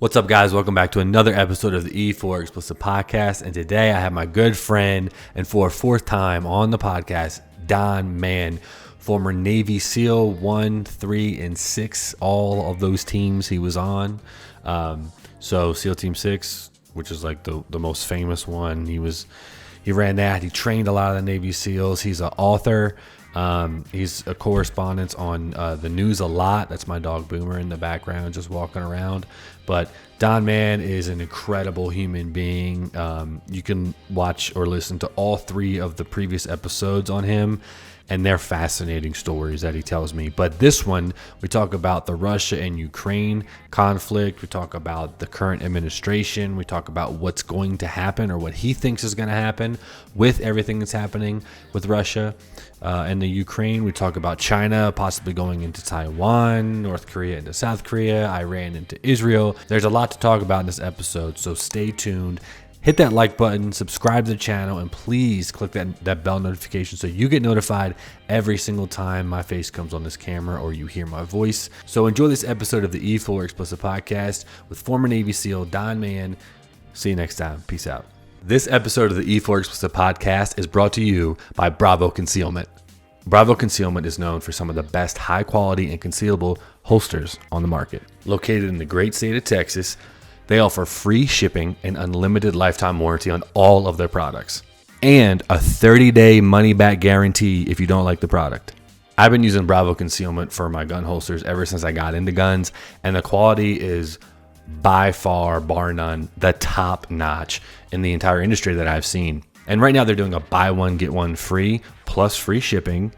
What's up, guys? Welcome back to another episode of the E4 Explicit Podcast. And today I have my good friend, and for a fourth time on the podcast, Don Mann, former Navy SEAL 1, 3, and 6. All of those teams he was on. So SEAL Team 6, which is like the most famous one. He ran that. He trained a lot of the Navy SEALs. He's an author. He's a correspondent on the news a lot. That's my dog Boomer in the background, just walking around. But Don Mann is an incredible human being. You can watch or listen to all 3 of the previous episodes on him, and they're fascinating stories that he tells me. But this one, we talk about the Russia and Ukraine conflict. We talk about the current administration. We talk about what's going to happen, or what he thinks is going to happen with everything that's happening with Russia and the Ukraine. We talk about China possibly going into Taiwan, North Korea into South Korea, Iran into Israel. There's a lot to talk about in this episode, so stay tuned. Hit that like button, subscribe to the channel, and please click that bell notification so you get notified every single time my face comes on this camera or you hear my voice. So enjoy this episode of the E4 Explicit Podcast with former Navy SEAL Don Mann. See you next time. Peace out. This episode of the E4 Explicit Podcast is brought to you by Bravo Concealment. Bravo Concealment is known for some of the best high-quality and concealable holsters on the market. Located in the great state of Texas, they offer free shipping and unlimited lifetime warranty on all of their products, and a 30-day money-back guarantee if you don't like the product. I've been using Bravo Concealment for my gun holsters ever since I got into guns, and the quality is by far, bar none, the top notch in the entire industry that I've seen. And right now they're doing a buy one, get one free, plus free shipping,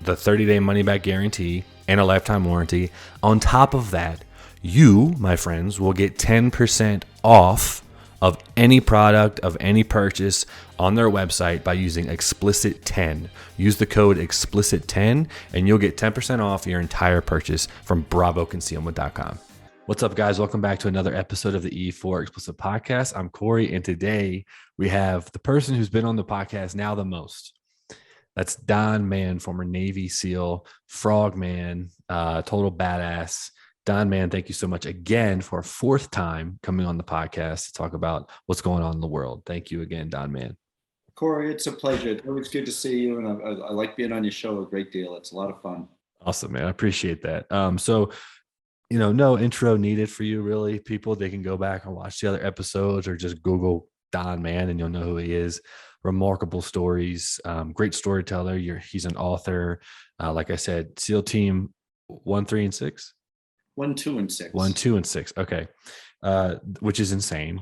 the 30-day money-back guarantee, and a lifetime warranty. On top of that, you, my friends, will get 10% off of any product, of any purchase on their website by using Explicit10. Use the code Explicit10 and you'll get 10% off your entire purchase from BravoConcealment.com. What's up, guys? Welcome back to another episode of the E4 Explicit Podcast. I'm Corey, and today we have the person who's been on the podcast now the most. That's Don Mann, former Navy SEAL, Frogman, total badass. Don Mann, thank you so much again for a fourth time coming on the podcast to talk about what's going on in the world. Thank you again, Don Mann. Corey, it's a pleasure. It's always good to see you, and I like being on your show a great deal. It's a lot of fun. Awesome, man. I appreciate that. So, no intro needed for you, really. People, they can go back and watch the other episodes or just Google Don Mann and you'll know who he is. Remarkable stories, great storyteller. He's an author. Like I said, SEAL Team 1, 3, and 6. 1, 2, and 6. 1, 2, and 6. Okay. Which is insane.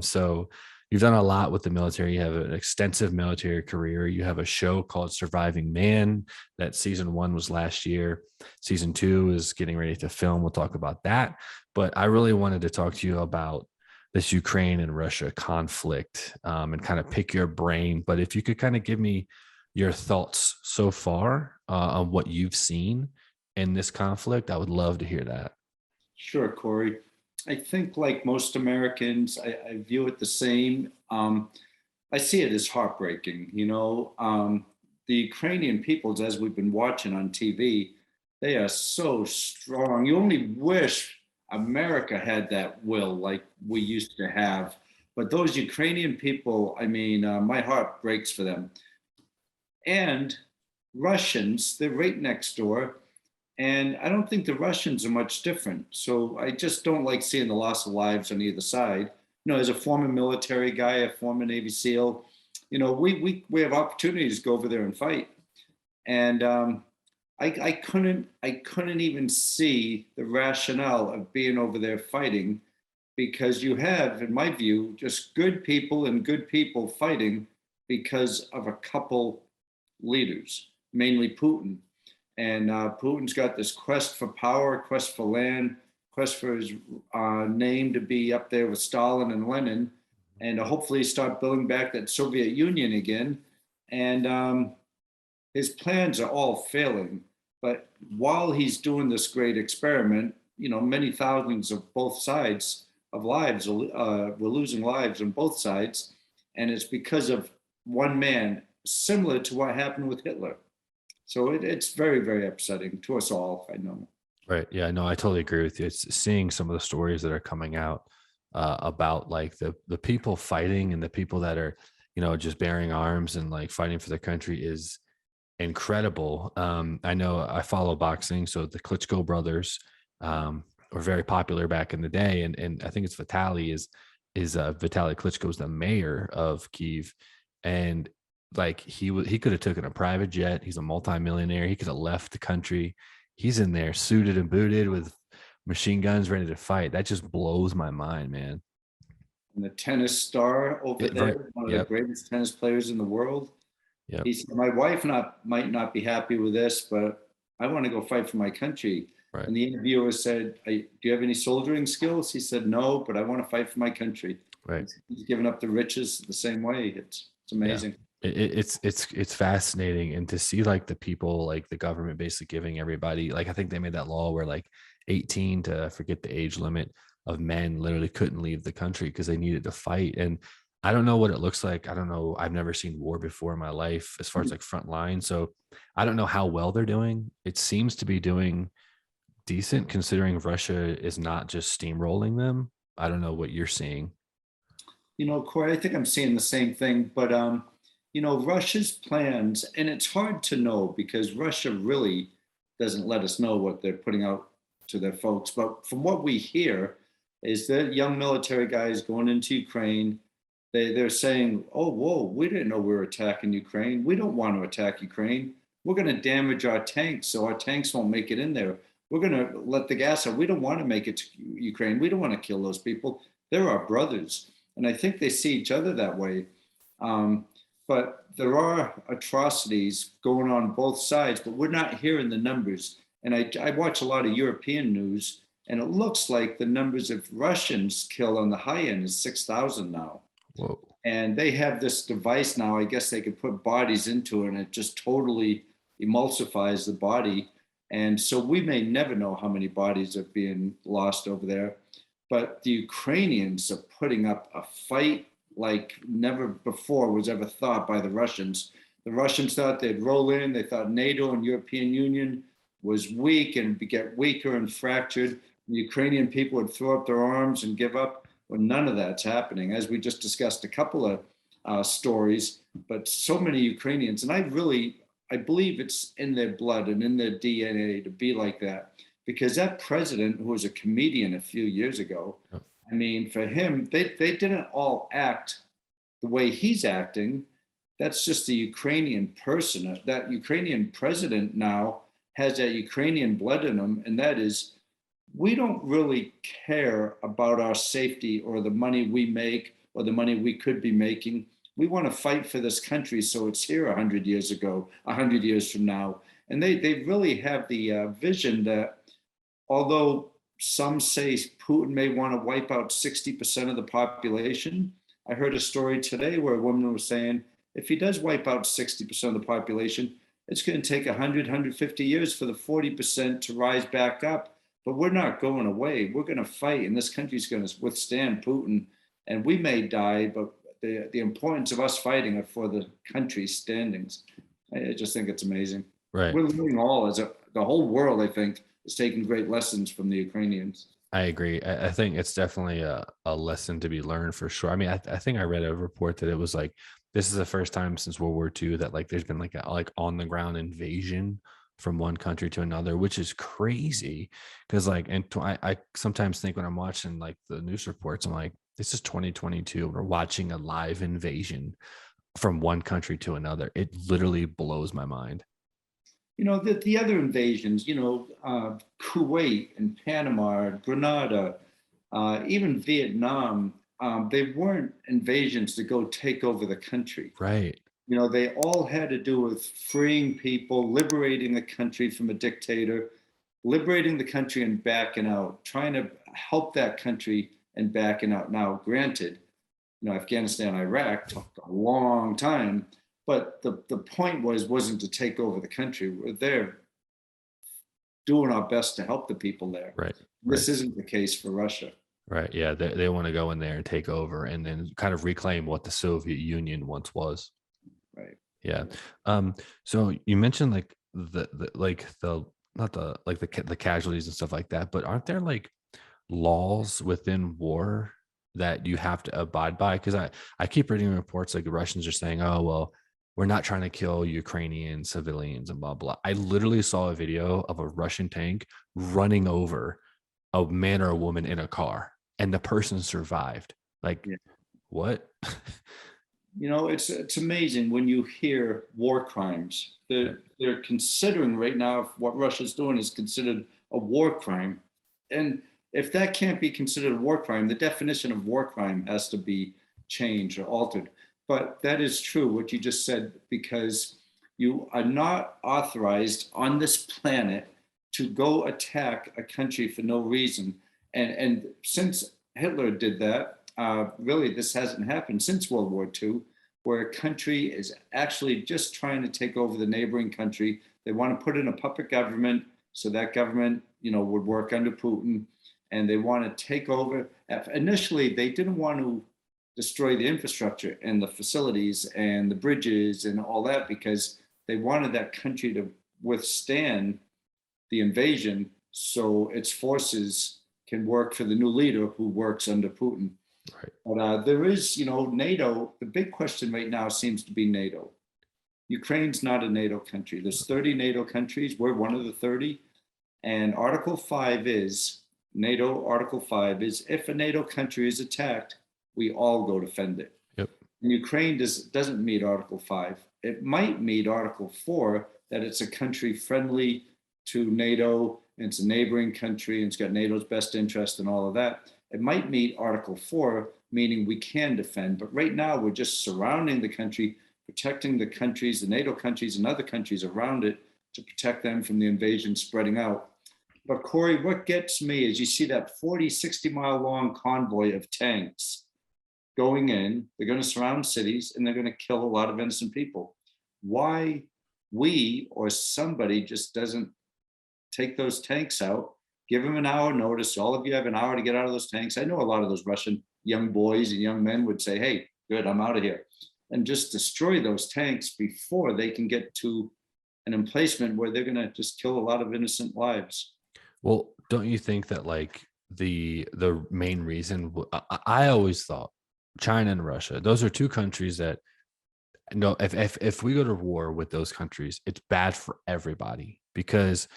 So you've done a lot with the military. You have an extensive military career. You have a show called Surviving Man that season 1 was last year. Season 2 is getting ready to film. We'll talk about that. But I really wanted to talk to you about this Ukraine and Russia conflict and kind of pick your brain. But if you could kind of give me your thoughts so far on what you've seen in this conflict, I would love to hear that. Sure, Corey. I think like most Americans, I view it the same. I see it as heartbreaking. The Ukrainian peoples, as we've been watching on TV, they are so strong. You only wish America had that will like we used to have. But those Ukrainian people, my heart breaks for them. And Russians, they're right next door. And I don't think the Russians are much different. So I just don't like seeing the loss of lives on either side. As a former military guy, a former Navy SEAL, we have opportunities to go over there and fight. And I couldn't even see the rationale of being over there fighting, because you have, in my view, just good people and good people fighting because of a couple leaders, mainly Putin. And Putin's got this quest for power, quest for land, quest for his name to be up there with Stalin and Lenin, and hopefully start building back that Soviet Union again. And his plans are all failing. But while he's doing this great experiment, many thousands of both sides of lives, we're losing lives on both sides. And it's because of one man, similar to what happened with Hitler. So it's very, very upsetting to us all, I know. Right. Yeah, no, I totally agree with you. It's seeing some of the stories that are coming out about like the people fighting and the people that are, just bearing arms and like fighting for their country is incredible. I know I follow boxing, so the Klitschko brothers were very popular back in the day, and I think it's Vitaly Klitschko's the mayor of Kiev, and like he could have taken a private jet. He's a multimillionaire. He could have left the country. He's in there suited and booted with machine guns ready to fight. That just blows my mind, man. And the tennis star over Right. there, one of the Yep. greatest tennis players in the world. Yep. He said, "My wife might not be happy with this, but I want to go fight for my country." Right. And the interviewer said, "Do you have any soldiering skills?" He said, "No, but I want to fight for my country." Right. He's given up the riches the same way. It's Yeah. amazing. It's fascinating, and to see like the people, like the government basically giving everybody, like I think they made that law where like 18 to, I forget the age limit of men, literally couldn't leave the country because they needed to fight. And I don't know what it looks like. I don't know. I've never seen war before in my life as far as like front line. So I don't know how well they're doing. It seems to be doing decent considering Russia is not just steamrolling them. I don't know what you're seeing. Corey, I think I'm seeing the same thing, but Russia's plans, and it's hard to know because Russia really doesn't let us know what they're putting out to their folks. But from what we hear, is that young military guys going into Ukraine, they're saying, "Oh, whoa, we didn't know we were attacking Ukraine. We don't want to attack Ukraine. We're going to damage our tanks so our tanks won't make it in there. We're going to let the gas out. We don't want to make it to Ukraine. We don't want to kill those people. They're our brothers." And I think they see each other that way. Um, but there are atrocities going on both sides, but we're not hearing the numbers. And I watch a lot of European news, and it looks like the numbers of Russians killed on the high end is 6,000 now. Whoa. And they have this device now, I guess they could put bodies into it, and it just totally emulsifies the body. And so we may never know how many bodies are being lost over there. But the Ukrainians are putting up a fight like never before was ever thought by the Russians. The Russians thought they'd roll in. They thought NATO and European Union was weak and get weaker and fractured. The Ukrainian people would throw up their arms and give up. Well, none of that's happening, as we just discussed a couple of stories. But so many Ukrainians, and I believe it's in their blood and in their DNA to be like that. Because that president, who was a comedian a few years ago, I mean, for him, they didn't all act the way he's acting. That's just the Ukrainian person. That Ukrainian president now has that Ukrainian blood in him, and that is, we don't really care about our safety or the money we make or the money we could be making. We want to fight for this country so it's here 100 years ago, 100 years from now. And they really have the vision that although some say Putin may want to wipe out 60% of the population, I heard a story today where a woman was saying, if he does wipe out 60% of the population, it's going to take 100, 150 years for the 40% to rise back up. But we're not going away. We're going to fight, and this country's going to withstand Putin. And we may die, but the importance of us fighting are for the country's standings. I just think it's amazing. Right. We're learning all the whole world, I think, is taking great lessons from the Ukrainians. I agree. I think it's definitely a lesson to be learned for sure. I mean, I think I read a report that it was like this is the first time since World War II that like there's been like a like on the ground invasion from one country to another, which is crazy. Because like, and I sometimes think when I'm watching like the news reports, I'm like, this is 2022. We're watching a live invasion from one country to another. It literally blows my mind. The other invasions, Kuwait and Panama, Grenada, even Vietnam, they weren't invasions to go take over the country. Right. They all had to do with freeing people, liberating the country from a dictator, liberating the country and backing out, trying to help that country and backing out. Now, granted, Afghanistan, Iraq took a long time, but the point wasn't to take over the country. We're there doing our best to help the people there. Right. This isn't the case for Russia. Right. Yeah. They want to go in there and take over and then kind of reclaim what the Soviet Union once was. Right. Yeah. So you mentioned like the not the like the casualties and stuff like that, but aren't there like laws within war that you have to abide by? Because I keep reading reports like the Russians are saying, oh well, we're not trying to kill Ukrainian civilians and blah blah. I literally saw a video of a Russian tank running over a man or a woman in a car, and the person survived. Like, Yeah. what? You know, it's amazing when you hear war crimes. They're considering right now if what Russia's doing is considered a war crime. And if that can't be considered a war crime, the definition of war crime has to be changed or altered. But that is true, what you just said, because you are not authorized on this planet to go attack a country for no reason. And since Hitler did that, really, this hasn't happened since World War II, where a country is actually just trying to take over the neighboring country. They want to put in a puppet government so that government, would work under Putin, and they want to take over. Initially, they didn't want to destroy the infrastructure and the facilities and the bridges and all that because they wanted that country to withstand the invasion so its forces can work for the new leader who works under Putin. Right. But there is, NATO. The big question right now seems to be NATO. Ukraine's not a NATO country. There's 30 NATO countries. We're one of the 30. And Article 5 is, NATO Article 5 is, if a NATO country is attacked, we all go defend it. Yep. And Ukraine doesn't meet Article 5. It might meet Article 4, that it's a country friendly to NATO, and it's a neighboring country, and it's got NATO's best interest and all of that. It might meet Article 4, meaning we can defend. But right now, we're just surrounding the country, protecting the countries, the NATO countries and other countries around it to protect them from the invasion spreading out. But Corey, what gets me is you see that 40, 60-mile long convoy of tanks going in. They're going to surround cities, and they're going to kill a lot of innocent people. Why we or somebody just doesn't take those tanks out, give them an hour notice. All of you have an hour to get out of those tanks. I know a lot of those Russian young boys and young men would say, hey, good, I'm out of here. And just destroy those tanks before they can get to an emplacement where they're going to just kill a lot of innocent lives. Well, don't you think that like the main reason I always thought China and Russia, those are two countries that no, if we go to war with those countries, it's bad for everybody because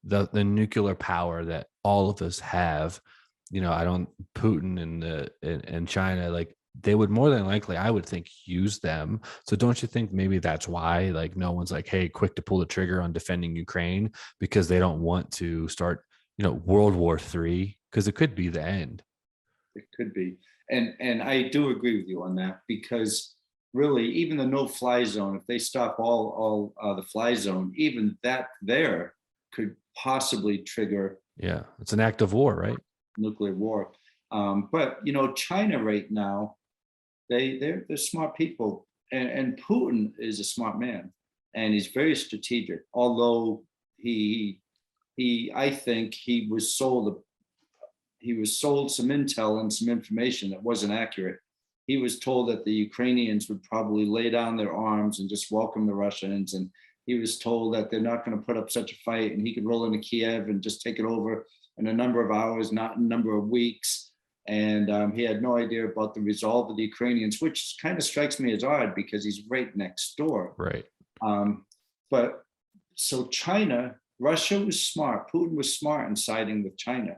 the nuclear power that all of us have, I don't Putin and China, like they would more than likely, I would think, use them. So don't you think maybe that's why like no one's like, hey, quick to pull the trigger on defending Ukraine because they don't want to start, World War III, because it could be the end. It could be. And I do agree with you on that because really, even the no-fly zone, if they stop all the fly zone, even that there could possibly trigger. Yeah, it's an act of war, right? Nuclear war. But China right now, they're smart people, and Putin is a smart man, and he's very strategic. Although I think he was sold some intel and some information that wasn't accurate. He was told that the Ukrainians would probably lay down their arms and just welcome the Russians. And he was told that they're not going to put up such a fight and he could roll into Kiev and just take it over in a number of hours, not a number of weeks. And he had no idea about the resolve of the Ukrainians, which kind of strikes me as odd because he's right next door. Right. But so Russia was smart. Putin was smart in siding with China.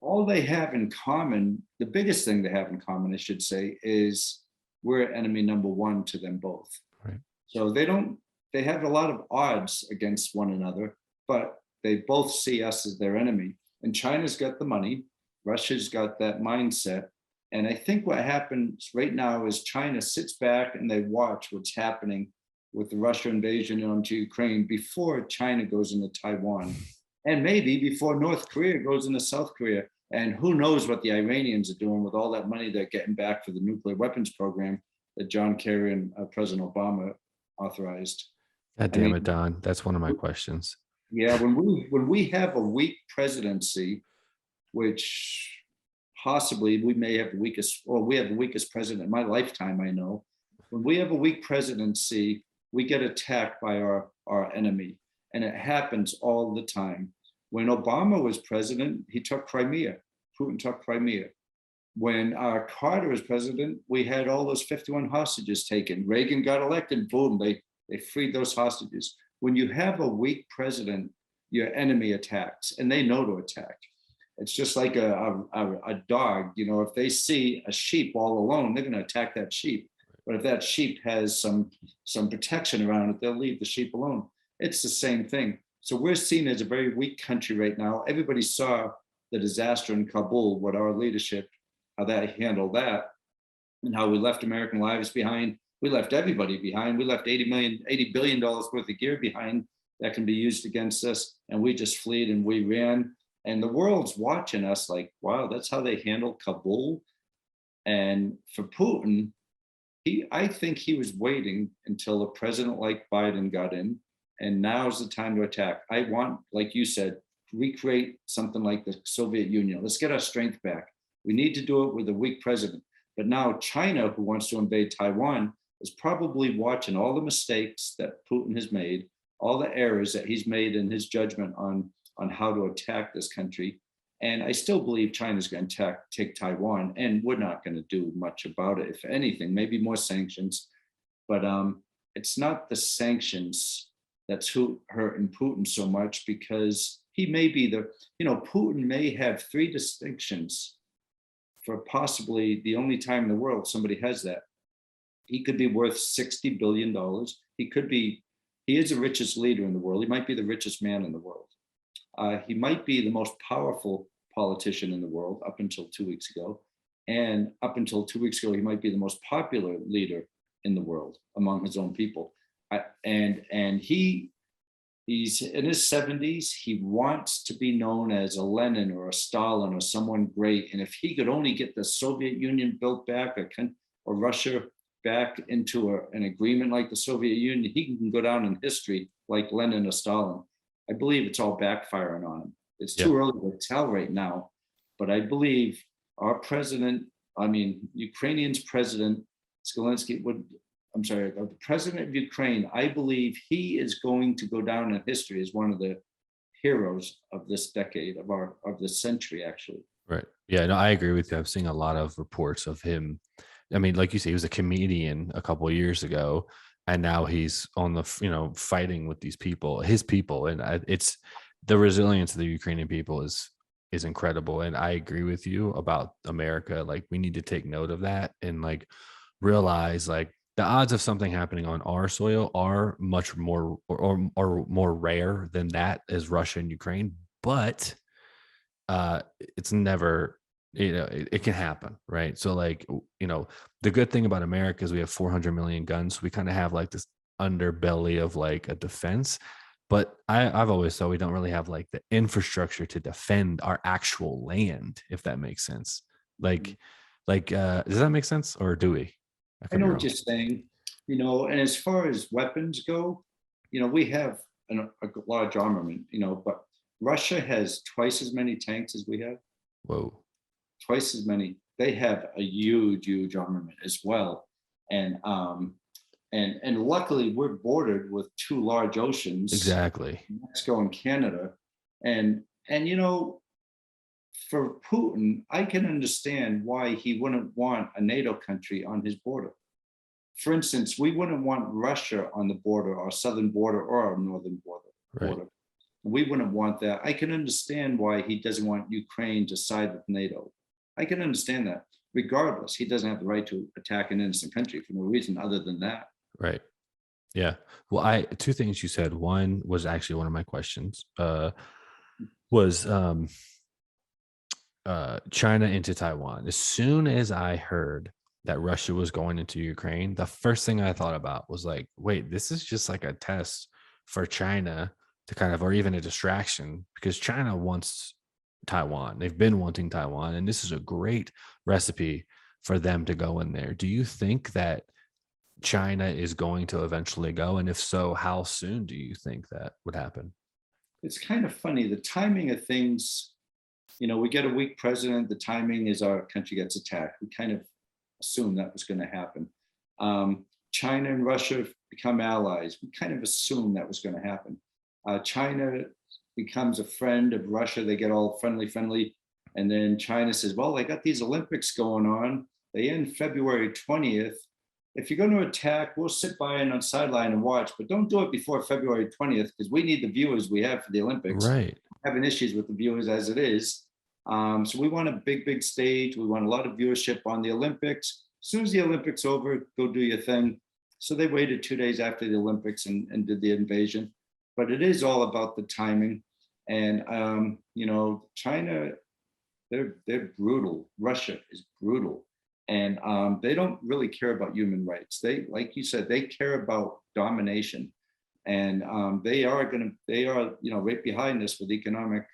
All they have in common, the biggest thing they have in common, I should say, is we're enemy number one to them both. Right. So they have a lot of odds against one another, but they both see us as their enemy. And China's got the money. Russia's got that mindset. And I think what happens right now is China sits back and they watch what's happening with the Russian invasion onto Ukraine before China goes into Taiwan. And maybe before North Korea goes into South Korea. And who knows what the Iranians are doing with all that money they're getting back for the nuclear weapons program that John Kerry and President Obama authorized. God damn it, Don. That's one of my questions. Yeah, when we have a weak presidency, which possibly we may have the weakest, or we have the weakest president in my lifetime, I know. When we have a weak presidency, we get attacked by our enemy. And it happens all the time. When Obama was president, he took Crimea. Putin took Crimea. When Carter was president, we had all those 51 hostages taken. Reagan got elected, boom, they freed those hostages. When you have a weak president, your enemy attacks, and they know to attack. It's just like a dog, you know, if they see a sheep all alone, they're going to attack that sheep. But if that sheep has some protection around it, they'll leave the sheep alone. It's the same thing. So we're seen as a very weak country right now. Everybody saw the disaster in Kabul, what our leadership, how that handled that, and how we left American lives behind. We left everybody behind. We left $80 billion worth of gear behind that can be used against us. And we just fled and we ran. And the world's watching us like, wow, that's how they handled Kabul. And for Putin, I think he was waiting until a president like Biden got in, and now's the time to attack. I want, like you said, recreate something like the Soviet Union. Let's get our strength back. We need to do it with a weak president. But now China, who wants to invade Taiwan, is probably watching all the mistakes that Putin has made, all the errors that he's made in his judgment on how to attack this country. And I still believe China's going to take Taiwan, and we're not going to do much about it. If anything, maybe more sanctions. But it's not the sanctions that's hurting Putin so much, because he may be Putin may have 3 distinctions for possibly the only time in the world somebody has that. He could be worth $60 billion. He is the richest leader in the world. He might be the richest man in the world. He might be the most powerful politician in the world up until 2 weeks ago. And up until 2 weeks ago, he might be the most popular leader in the world among his own people. And he's in his 70s. He wants to be known as a Lenin or a Stalin or someone great. And if he could only get the Soviet Union built back, or Russia back into an agreement like the Soviet Union, he can go down in history like Lenin or Stalin. I believe it's all backfiring on him. It's too early to tell right now, but I believe Ukrainian's president, Zelensky the president of Ukraine, I believe he is going to go down in history as one of the heroes of this decade, of this century, actually. Right. Yeah, no, I agree with you. I've seen a lot of reports of him. I mean, like you say, he was a comedian a couple of years ago, and now he's on the, fighting with his people. And it's the resilience of the Ukrainian people is incredible. And I agree with you about America. Like, we need to take note of that and like realize like the odds of something happening on our soil are much more or more rare than that as Russia and Ukraine. But it's never, it can happen, right? So like, the good thing about America is we have 400 million guns. So we kind of have like this underbelly of like a defense. But I've always thought we don't really have like the infrastructure to defend our actual land, if that makes sense. Like, does that make sense, or do we? I know what you're saying, and as far as weapons go, we have a large armament, but Russia has twice as many tanks as we have. Whoa. Twice as many. They have a huge armament as well. And luckily we're bordered with 2 large oceans. Exactly. Mexico and Canada. And for Putin, I can understand why he wouldn't want a NATO country on his border. For instance, we wouldn't want Russia on the border, our southern border or our northern border. Right. We wouldn't want that. I can understand why he doesn't want Ukraine to side with NATO. I can understand that. Regardless, he doesn't have the right to attack an innocent country for no reason other than that. Right. Yeah. Well, 2 things you said. One was actually one of my questions. Was China into Taiwan. As soon as I heard that Russia was going into Ukraine, the first thing I thought about was like, wait, this is just like a test for China to kind of, or even a distraction, because China wants Taiwan. They've been wanting Taiwan, and this is a great recipe for them to go in there. Do you think that China is going to eventually go? And if so, how soon do you think that would happen? It's kind of funny, the timing of things. We get a weak president, the timing is our country gets attacked. We kind of assumed that was going to happen. China and Russia become allies. We kind of assumed that was going to happen. China becomes a friend of Russia. They get all friendly. And then China says, well, they got these Olympics going on. They end February 20th. If you're going to attack, we'll sit by and on sideline and watch, but don't do it before February 20th because we need the viewers we have for the Olympics. Right. We're having issues with the viewers as it is. So we want a big stage. We want a lot of viewership on the Olympics. As soon as the Olympics over, go do your thing. So they waited 2 days after the Olympics and did the invasion. But it is all about the timing. And, China, they're brutal. Russia is brutal. And they don't really care about human rights. They, like you said, they care about domination. And they are right behind us with economic,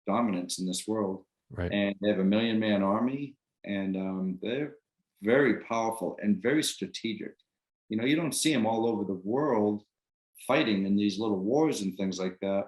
dominance in this world. Right. And they have a 1 million man army, and they're very powerful and very strategic. You don't see them all over the world fighting in these little wars and things like that,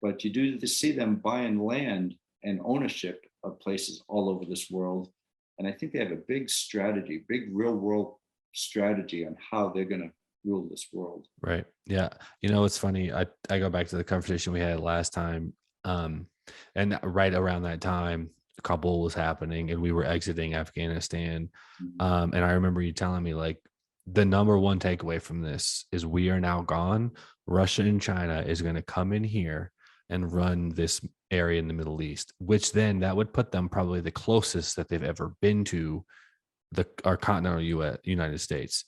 but you do see them buying land and ownership of places all over this world. And I think they have a big strategy, big real world strategy on how they're going to rule this world. Right. Yeah. It's funny. I go back to the conversation we had last time. And right around that time, Kabul was happening and we were exiting Afghanistan. And I remember you telling me, like, the number one takeaway from this is we are now gone. Russia and China is going to come in here and run this area in the Middle East, which then that would put them probably the closest that they've ever been to our continental United States,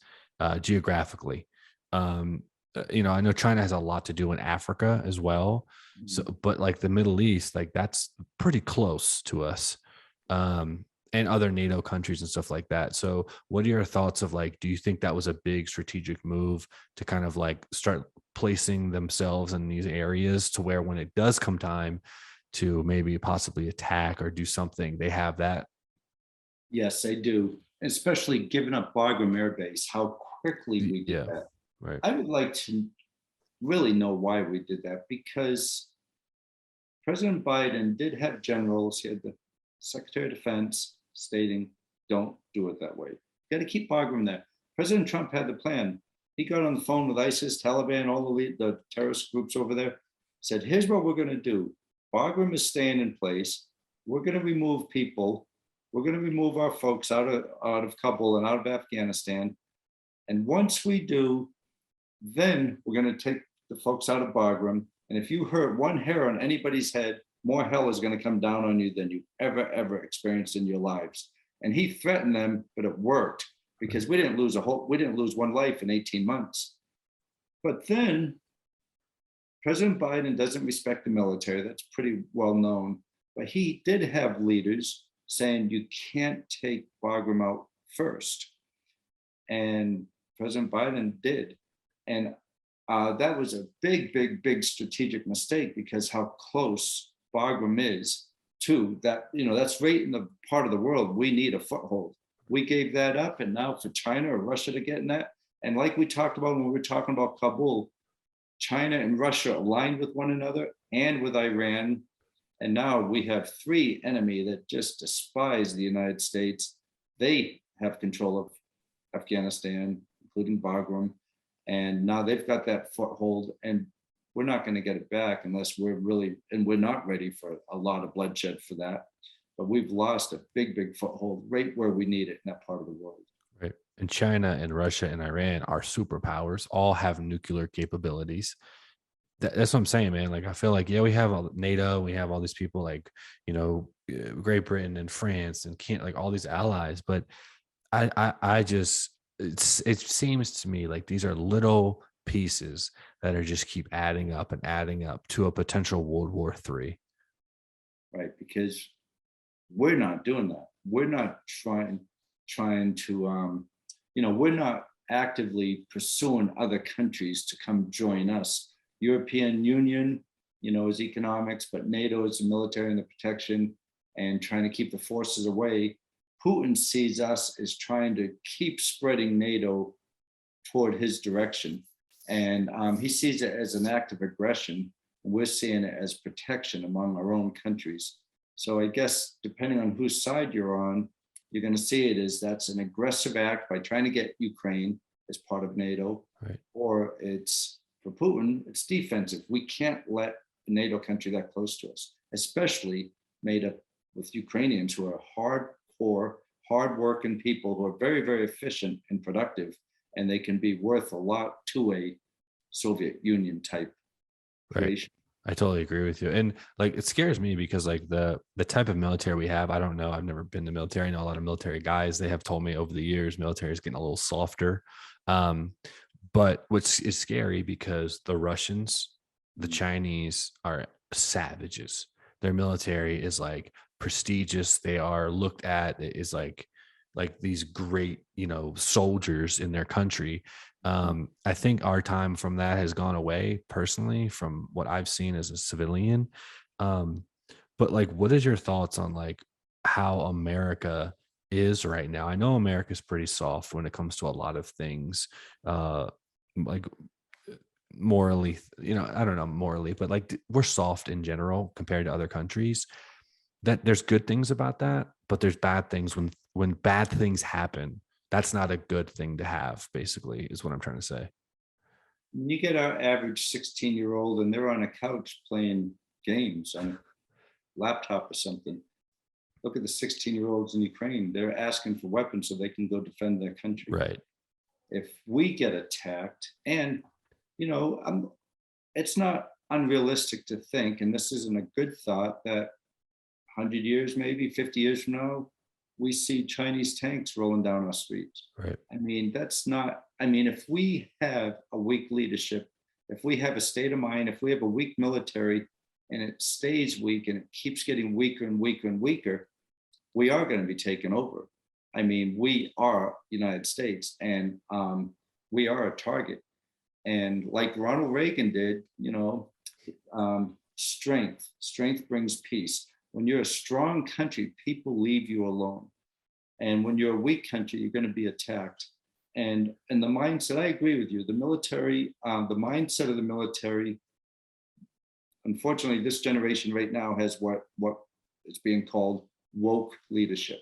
geographically. I know China has a lot to do in Africa as well. So, but like the Middle East, like that's pretty close to us, and other NATO countries and stuff like that. So what are your thoughts of, like, do you think that was a big strategic move to kind of like start placing themselves in these areas to where when it does come time to maybe possibly attack or do something, they have that? Yes, they do. Especially giving up Bagram Air Base, how quickly we did that. Right. I would like to really know why we did that, because President Biden did have generals. He had the Secretary of Defense stating, don't do it that way. You got to keep Bagram there. President Trump had the plan. He got on the phone with ISIS, Taliban, all the terrorist groups over there, said, here's what we're going to do. Bagram is staying in place. We're going to remove people. We're going to remove our folks out of Kabul and out of Afghanistan. And once we do, then we're going to take the folks out of Bagram. And if you hurt one hair on anybody's head, more hell is going to come down on you than you ever experienced in your lives. And he threatened them, but it worked because we didn't lose one life in 18 months. But then President Biden doesn't respect the military. That's pretty well known. But he did have leaders saying you can't take Bagram out first. And President Biden did. And that was a big strategic mistake, because how close Bagram is to that, that's right in the part of the world we need a foothold. We gave that up, and now for China or Russia to get in that, and like we talked about when we were talking about Kabul, China and Russia aligned with one another and with Iran, and now we have three enemy that just despise the United States. They have control of Afghanistan, including Bagram, and now they've got that foothold, and we're not going to get it back unless we're not ready for a lot of bloodshed for that. But we've lost a big foothold right where we need it in that part of the world. Right. And China and Russia and Iran are superpowers, all have nuclear capabilities. That's what I'm saying, man. Like, I feel like, yeah, we have all NATO, we have all these people like, Great Britain and France and like all these allies. But I just, it seems to me like these are little pieces that are just keep adding up to a potential World War III. Right, because we're not doing that. We're not trying to, we're not actively pursuing other countries to come join us. European Union, is economics, but NATO is the military and the protection and trying to keep the forces away. Putin sees us as trying to keep spreading NATO toward his direction. And he sees it as an act of aggression. And we're seeing it as protection among our own countries. So I guess depending on whose side you're on, you're going to see it as that's an aggressive act by trying to get Ukraine as part of NATO, right, or it's For Putin, it's defensive. We can't let a NATO country that close to us, especially made up with Ukrainians who are hardcore, hardworking people who are very, very efficient and productive, and they can be worth a lot to a Soviet Union type Right. creation. I totally agree with you. And like it scares me because like the type of military we have, I don't know. I've never been in the military. I know a lot of military guys. They have told me over the years military is getting a little softer. Um, but what's is scary because the Russians, the Chinese are savages. Their military is like prestigious. They are looked at is like these great, soldiers in their country. I think our time from that has gone away personally from what I've seen as a civilian. Um, but like, what is your thoughts on like how America is right now? I know America's pretty soft when it comes to a lot of things, like morally, I don't know morally, but like we're soft in general compared to other countries. That there's good things about that, but there's bad things when bad things happen. That's not a good thing to have, basically, is what I'm trying to say. When you get our average 16-year-old and they're on a couch playing games on a laptop or something, look at the 16-year-olds in Ukraine. They're asking for weapons so they can go defend their country. Right. If we get attacked, and it's not unrealistic to think, and this isn't a good thought, that 100 years, maybe 50 years from now, we see Chinese tanks rolling down our streets. Right. I mean, if we have a weak leadership, if we have a state of mind, if we have a weak military and it stays weak and it keeps getting weaker and weaker and weaker, we are going to be taken over. I mean, we are United States, and we are a target. And like Ronald Reagan did, strength brings peace. When you're a strong country, people leave you alone. And when you're a weak country, you're going to be attacked. And the mindset, I agree with you, the military, the mindset of the military, unfortunately, this generation right now has what is being called woke leadership.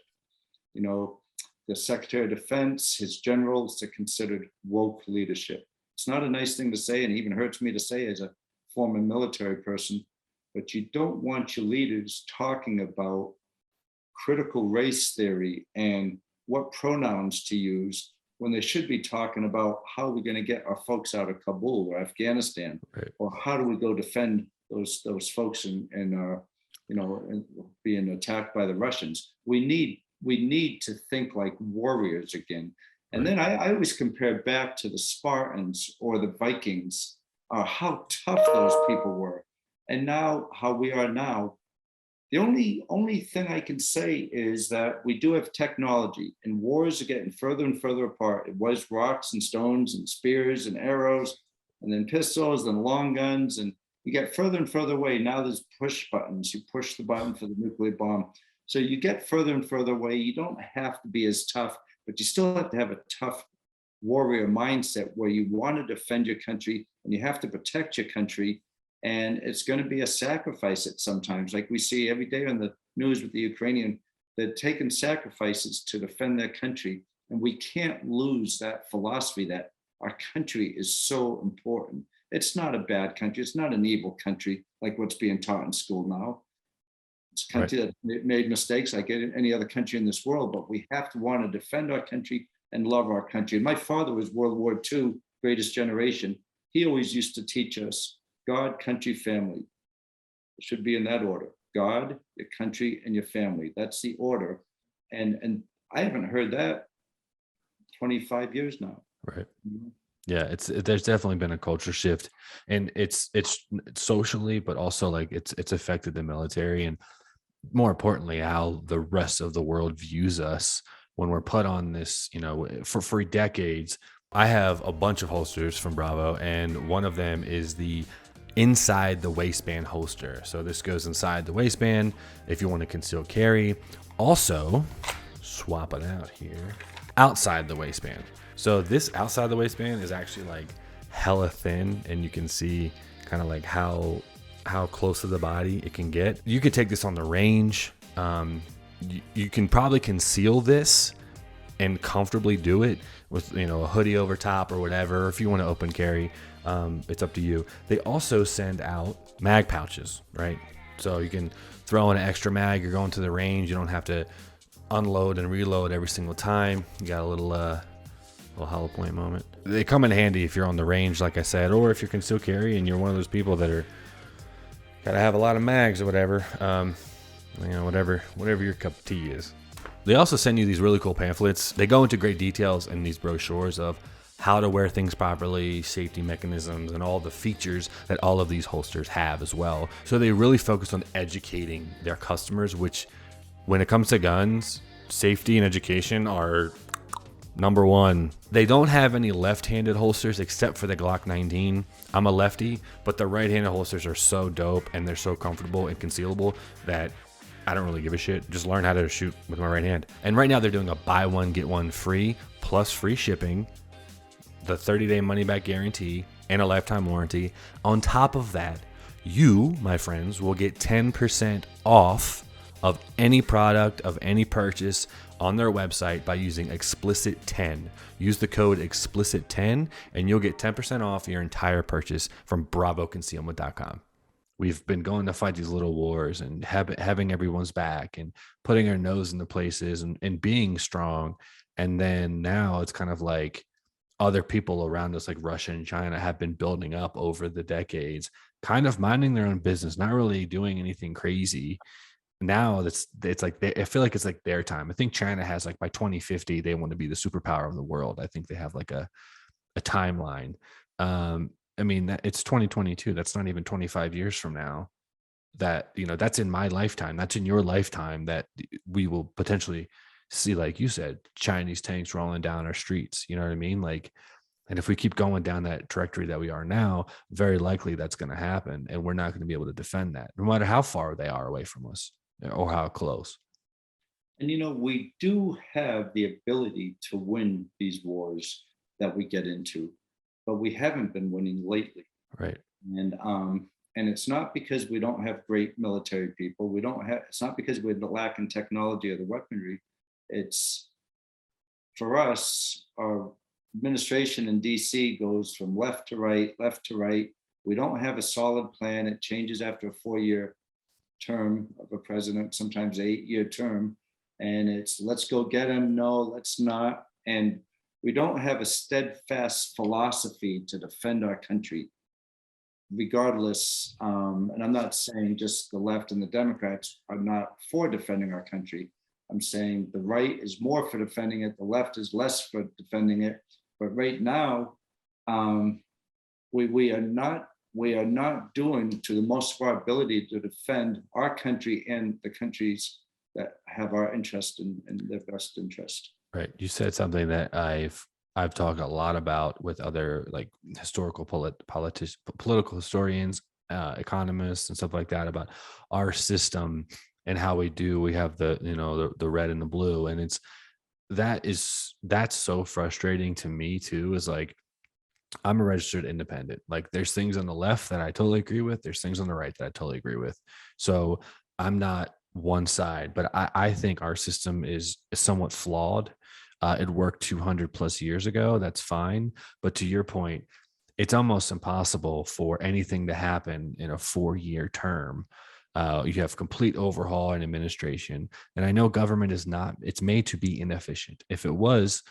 The Secretary of Defense, his generals are considered woke leadership. It's not a nice thing to say, and it even hurts me to say as a former military person, but you don't want your leaders talking about critical race theory and what pronouns to use when they should be talking about how we're going to get our folks out of Kabul or Afghanistan, Right. or how do we go defend those folks and being attacked by the Russians. We need to think like warriors again. And then I always compare back to the Spartans or the Vikings, how tough those people were. And now how we are now. The only thing I can say is that we do have technology, and wars are getting further and further apart. It was rocks and stones and spears and arrows, and then pistols and long guns, and you get further and further away. Now there's push buttons. You push the button for the nuclear bomb. So you get further and further away. You don't have to be as tough, but you still have to have a tough warrior mindset where you want to defend your country and you have to protect your country. And it's going to be a sacrifice at sometimes, like we see every day on the news with the Ukrainian, they're taking sacrifices to defend their country. And we can't lose that philosophy that our country is so important. It's not a bad country. It's not an evil country like what's being taught in school now. It's a country that made mistakes like any other country in this world, but we have to want to defend our country and love our country. And my father was World War II, greatest generation. He always used to teach us God, country, family. It should be in that order. God, your country, and your family. That's the order. And I haven't heard that 25 years now. Right. Yeah, there's definitely been a culture shift, and it's socially, but also like it's affected the military, and more importantly, how the rest of the world views us when we're put on this. For decades, I have a bunch of holsters from Bravo, and one of them is the inside the waistband holster. So this goes inside the waistband if you want to conceal carry. Also, swap it out here, outside the waistband. So this outside the waistband is actually like hella thin, and you can see kind of like how close to the body it can get. You could take this on the range. You can probably conceal this and comfortably do it with, a hoodie over top or whatever. If you want to open carry, it's up to you. They also send out mag pouches, right? So you can throw in an extra mag. You're going to the range. You don't have to unload and reload every single time. You got a little hollow point moment. They come in handy if you're on the range, like I said, or if you're concealed carry and you're one of those people that are gotta have a lot of mags or whatever. Whatever your cup of tea is. They also send you these really cool pamphlets. They go into great details in these brochures of how to wear things properly, safety mechanisms, and all the features that all of these holsters have as well. So they really focus on educating their customers, which when it comes to guns, safety and education are number one. They don't have any left-handed holsters except for the Glock 19. I'm a lefty, but the right-handed holsters are so dope and they're so comfortable and concealable that I don't really give a shit. Just learn how to shoot with my right hand. And right now they're doing a buy one, get one free, plus free shipping, the 30-day money-back guarantee, and a lifetime warranty. On top of that, you, my friends, will get 10% off of any product, of any purchase on their website by using explicit10. Use the code explicit10 and you'll get 10% off your entire purchase from bravoconcealment.com. We've been going to fight these little wars and having everyone's back and putting our nose into places and being strong. And then now it's kind of like other people around us, like Russia and China, have been building up over the decades, kind of minding their own business, not really doing anything crazy. Now it's like I feel like it's like their time. I think China has, like, by 2050 they want to be the superpower of the world. I think they have like a timeline. I mean, it's 2022. That's not even 25 years from now. That, that's in my lifetime. That's in your lifetime that we will potentially see, like you said, Chinese tanks rolling down our streets. You know what I mean? Like, and if we keep going down that trajectory that we are now, very likely that's going to happen, and we're not going to be able to defend that, no matter how far they are away from us or how close. And we do have the ability to win these wars that we get into, but we haven't been winning lately. Right. And it's not because we don't have great military people. It's not because we're lacking technology or the weaponry. It's, for us, our administration in DC goes from left to right, left to right. We don't have a solid plan. It changes after a 4-year term of a president, sometimes 8-year term. And it's, let's go get him. No, let's not. And we don't have a steadfast philosophy to defend our country, regardless. And I'm not saying just the left and the Democrats are not for defending our country. I'm saying the right is more for defending it. The left is less for defending it. But right now, we are not doing to the most of our ability to defend our country and the countries that have our interest in their best interest. Right. You said something that I've talked a lot about with other, like, historical political historians, economists and stuff like that, about our system and how we have the red and the blue. And that's so frustrating to me too, is like, I'm a registered independent. Like, there's things on the left that I totally agree with. There's things on the right that I totally agree with. So I'm not one side, but I think our system is somewhat flawed. It worked 200 plus years ago. That's fine. But to your point, it's almost impossible for anything to happen in a 4-year term. You have complete overhaul in administration. And I know government it's made to be inefficient. If it was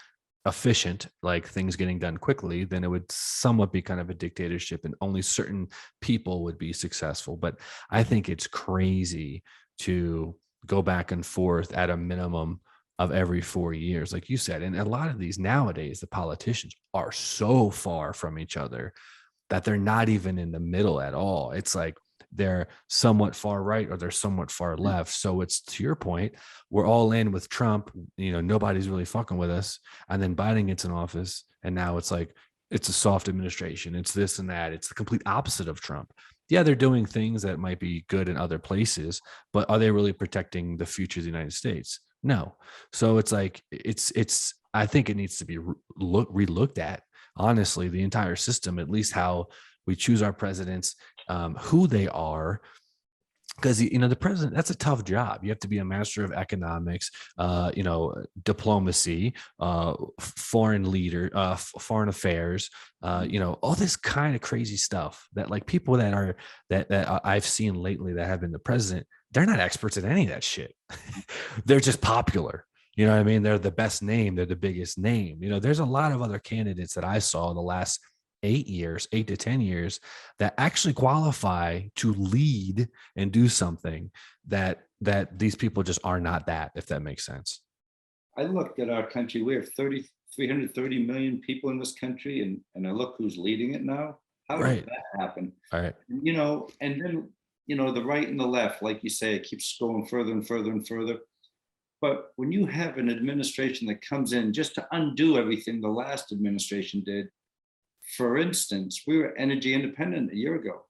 efficient, like things getting done quickly, then it would somewhat be kind of a dictatorship and only certain people would be successful. But I think it's crazy to go back and forth at a minimum of every 4 years, like you said. And a lot of these nowadays, the politicians are so far from each other that they're not even in the middle at all. It's like they're somewhat far right or they're somewhat far left. So it's, to your point, we're all in with Trump, nobody's really fucking with us. And then Biden gets in office and now it's like, it's a soft administration. It's this and that. It's the complete opposite of Trump. Yeah, they're doing things that might be good in other places, but are they really protecting the future of the United States? No. So it's like, I think it needs to be relooked at, honestly, the entire system, at least how we choose our presidents, who they are, because the president, that's a tough job. You have to be a master of economics, diplomacy, foreign leader, foreign affairs, all this kind of crazy stuff that like people that I've seen lately that have been the president, they're not experts in any of that shit. They're just popular. You know what I mean? They're the best name. They're the biggest name. There's a lot of other candidates that I saw the last 8 years, 8 to 10 years, that actually qualify to lead and do something that these people just are not that, if that makes sense. I looked at our country. We have 330 million people in this country, and I look who's leading it now. How did that happen? All right. And then, the right and the left, like you say, it keeps going further and further and further. But when you have an administration that comes in just to undo everything the last administration did, for instance, we were energy independent a year ago.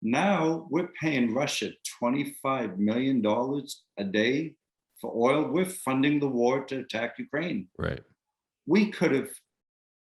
Now we're paying Russia $25 million a day for oil. We're funding the war to attack Ukraine. Right. We could have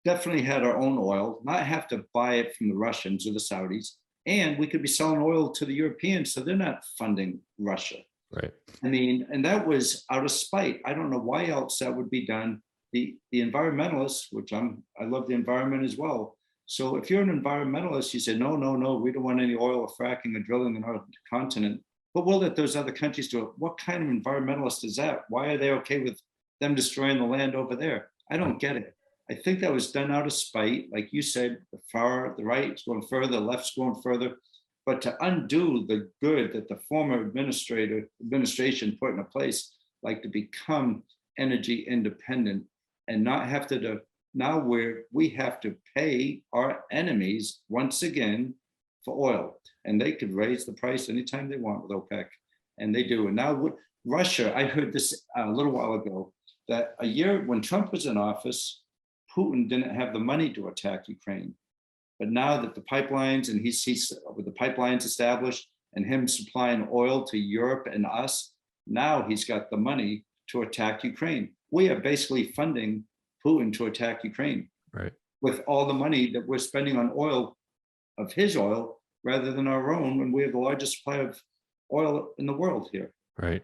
definitely had our own oil, not have to buy it from the Russians or the Saudis, and we could be selling oil to the Europeans, so they're not funding Russia. Right. I mean, and that was out of spite. I don't know why else that would be done. The environmentalists, which I love the environment as well. So if you're an environmentalist, you say, no, we don't want any oil or fracking or drilling in our continent, but we'll let those other countries do it. What kind of environmentalist is that? Why are they okay with them destroying the land over there? I don't get it. I think that was done out of spite. Like you said, the right's going further, the left's going further. But to undo the good that the former administration put into place, like to become energy independent and not have to now we have to pay our enemies once again for oil, and they could raise the price anytime they want with OPEC, and they do. And now Russia, I heard this a little while ago, that a year when Trump was in office, Putin didn't have the money to attack Ukraine. But now that the pipelines, and he's with the pipelines established and him supplying oil to Europe and us, now he's got the money to attack Ukraine. We are basically funding Putin to attack Ukraine, right, with all the money that we're spending on oil, of his oil, rather than our own, when we have the largest supply of oil in the world here. Right.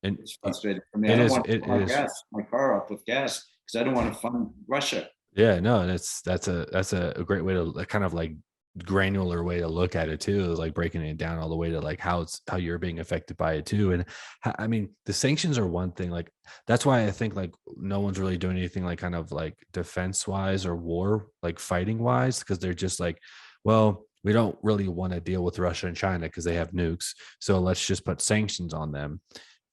And it's frustrating for me. I don't want to fill my car up with gas because I don't want to fund Russia. Yeah, no, and that's a great way to kind of like granular way to look at it too, is like breaking it down all the way to like how you're being affected by it too. And I mean, the sanctions are one thing. Like that's why I think like no one's really doing anything like kind of like defense wise or war like fighting wise, because they're just like, well, we don't really want to deal with Russia and China because they have nukes, so let's just put sanctions on them.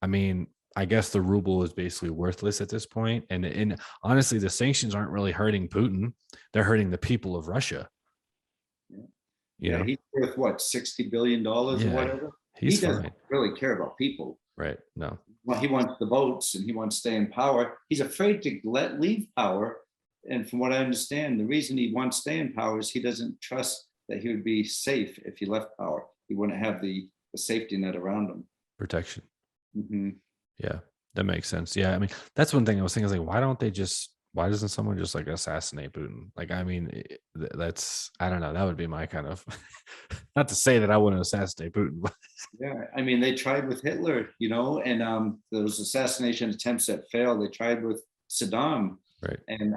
I mean, I guess the ruble is basically worthless at this point. And honestly, the sanctions aren't really hurting Putin. They're hurting the people of Russia. Yeah, he's worth what, $60 billion or whatever? He doesn't really care about people. Right. No. Well, he wants the votes and he wants to stay in power. He's afraid to leave power. And from what I understand, the reason he wants to stay in power is he doesn't trust that he would be safe if he left power. He wouldn't have the safety net around him. Protection. Mm-hmm. Yeah, that makes sense. Yeah, I mean, that's one thing I was thinking, is like, why doesn't someone just like assassinate Putin? Like, I mean, I don't know. That would be my kind of, not to say that I wouldn't assassinate Putin, but yeah, I mean, they tried with Hitler, and those assassination attempts that failed. They tried with Saddam, right? And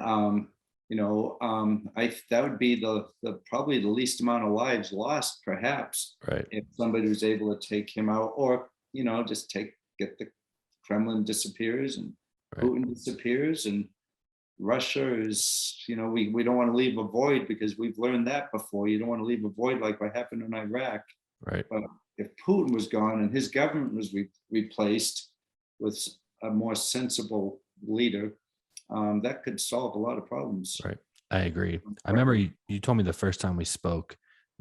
that would be the probably the least amount of lives lost, perhaps, right? If somebody was able to take him out, or just get the Kremlin disappears and Putin disappears, and Russia is, we don't want to leave a void, because we've learned that before. You don't want to leave a void like what happened in Iraq. Right. But if Putin was gone and his government was replaced with a more sensible leader, that could solve a lot of problems. Right. I agree. I remember you told me the first time we spoke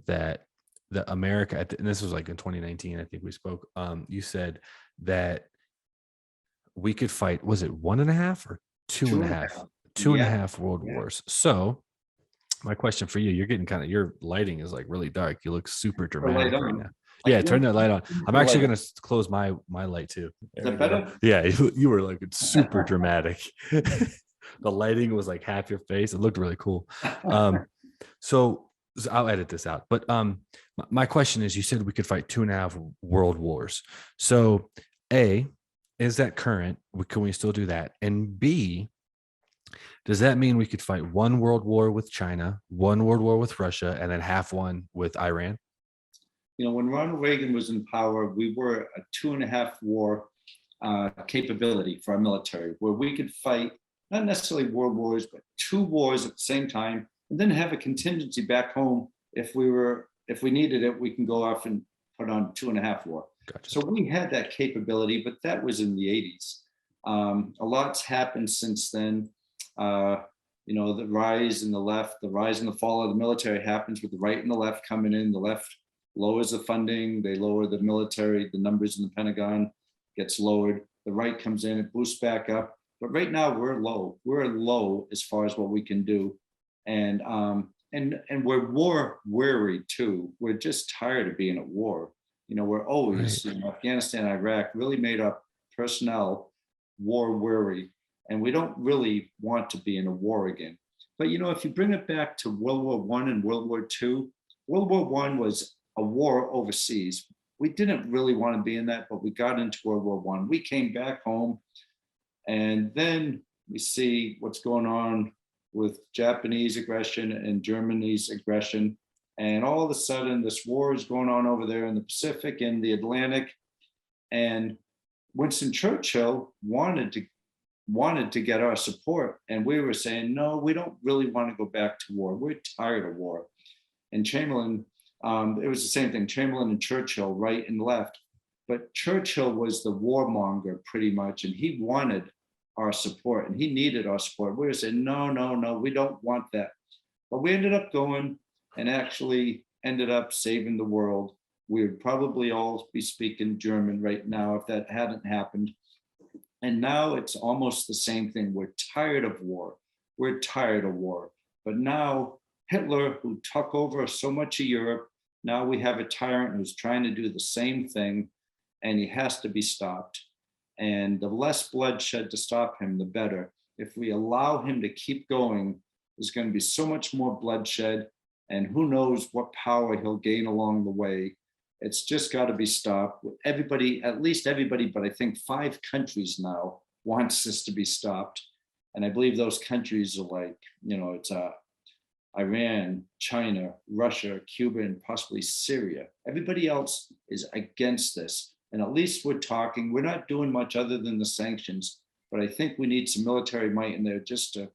that the America, and this was like in 2019, I think we spoke, you said that we could fight, was it 1.5 or 2.5? 2.5 world wars. So my question for you, you're getting your lighting is like really dark. You look super dramatic right now. Yeah, turn that light on. I'm actually going to close my light too. Is that better? Yeah, you were like super dramatic. The lighting was like half your face. It looked really cool. So I'll edit this out. But my question is, you said we could fight 2.5 world wars. So A, is that current? Can we still do that? And B, does that mean we could fight one world war with China, one world war with Russia, and then half one with Iran? You know, when Ronald Reagan was in power, we were a 2.5 war capability for our military, where we could fight not necessarily world wars, but 2 wars at the same time, and then have a contingency back home if we needed it. We can go off and put on 2.5 war. Gotcha. So we had that capability, but that was in the 80s. A lot's happened since then. You know, the rise and the fall of the military happens with the right and the left coming in. The left lowers the funding, they lower the military, the numbers in the Pentagon gets lowered. The right comes in, it boosts back up. But right now we're low. We're low as far as what we can do. And we're war weary too. We're just tired of being at war. You know, we're always, Right. you know, Afghanistan, Iraq really made our personnel war weary. And we don't really want to be in a war again. But, you know, if you bring it back to World War I and World War II, World War I was a war overseas. We didn't really want to be in that, but we got into World War I. We came back home, and then we see what's going on with Japanese aggression and Germany's aggression. And all of a sudden, this war is going on over there in the Pacific and the Atlantic. And Winston Churchill wanted to get our support. And we were saying, no, we don't really want to go back to war. We're tired of war. And Chamberlain, it was the same thing, Chamberlain and Churchill, right and left. But Churchill was the warmonger pretty much, and he wanted our support and he needed our support. We were saying, no, we don't want that. But we ended up going and actually ended up saving the world. We would probably all be speaking German right now if that hadn't happened. And now it's almost the same thing. We're tired of war. We're tired of war. But now Hitler, who took over so much of Europe, now we have a tyrant who's trying to do the same thing, and he has to be stopped. And the less bloodshed to stop him, the better. If we allow him to keep going, there's going to be so much more bloodshed, and who knows what power he'll gain along the way. It's just got to be stopped. Everybody, at least everybody, but I think 5 countries now wants this to be stopped. And I believe those countries are like, you know, it's Iran, China, Russia, Cuba, and possibly Syria. Everybody else is against this. And at least we're talking. We're not doing much other than the sanctions. But I think we need some military might in there just to,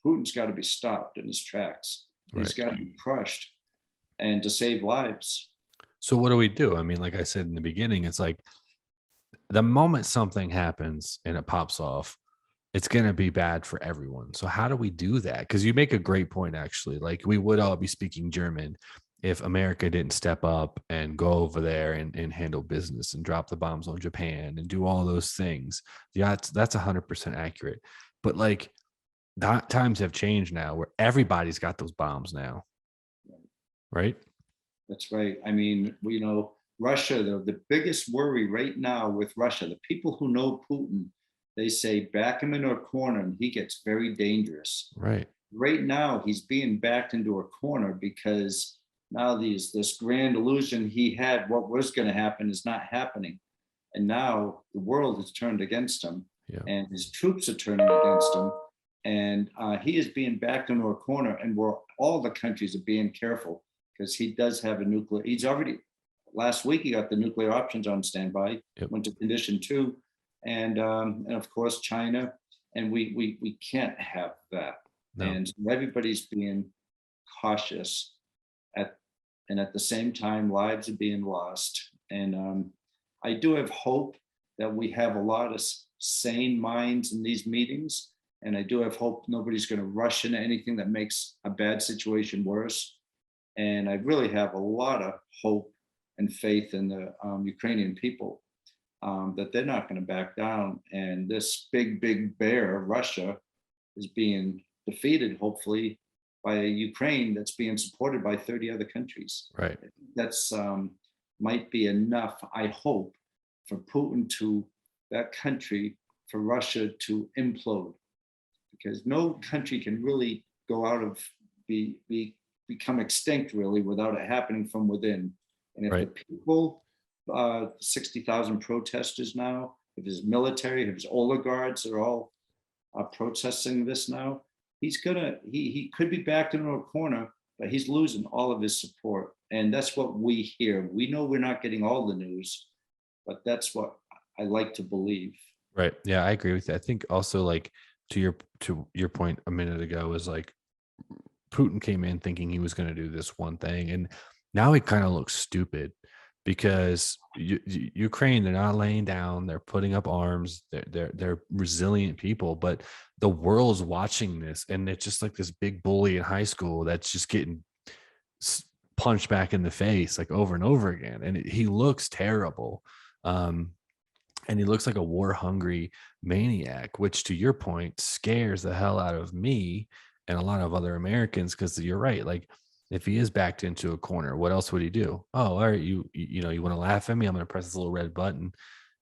Putin's got to be stopped in his tracks. Right. He's got to be crushed and to save lives. So what do we do? I mean, like I said in the beginning, it's like the moment something happens and it pops off, it's going to be bad for everyone. So how do we do that? Because you make a great point, actually. Like we would all be speaking German if America didn't step up and go over there and handle business and drop the bombs on Japan and do all those things. Yeah, that's 100% accurate. But like times have changed now where everybody's got those bombs now. Right? That's right. I mean, you know, Russia, the biggest worry right now with Russia, the people who know Putin, they say back him into a corner and he gets very dangerous. Right. Right now, he's being backed into a corner because now this grand illusion he had what was going to happen is not happening. And now the world has turned against him, and his troops are turning against him. And he is being backed into a corner, and all the countries are being careful because he does have a nuclear. He's already, last week, he got the nuclear options on standby, went to condition 2. And of course, China. And we can't have that. No. And so everybody's being cautious and at the same time, lives are being lost. And I do have hope that we have a lot of sane minds in these meetings. And I do have hope nobody's going to rush into anything that makes a bad situation worse. And I really have a lot of hope and faith in the Ukrainian people that they're not going to back down. And this big bear, Russia, is being defeated, hopefully, by a Ukraine that's being supported by 30 other countries. Right. That's might be enough, I hope, for Putin that country, for Russia to implode. Because no country can really go out of be become extinct really without it happening from within. And if the Right. people, 60,000 protesters now, if his military, if his oligarchs are all protesting this now, he could be backed into a corner, but he's losing all of his support. And that's what we hear. We know we're not getting all the news, but that's what I like to believe. Right. Yeah, I agree with you. I think also like to your point a minute ago was like Putin came in thinking he was going to do this one thing, and now he kind of looks stupid because Ukraine, they're not laying down, they're putting up arms, they're resilient people, but the world's watching this, and it's just like this big bully in high school that's just getting punched back in the face like over and over again, and he looks terrible. Um, and he looks like a war hungry maniac, which to your point scares the hell out of me and a lot of other Americans, because you're right. Like, if he is backed into a corner, what else would he do? Oh, all right, you know, you want to laugh at me? I'm going to press this little red button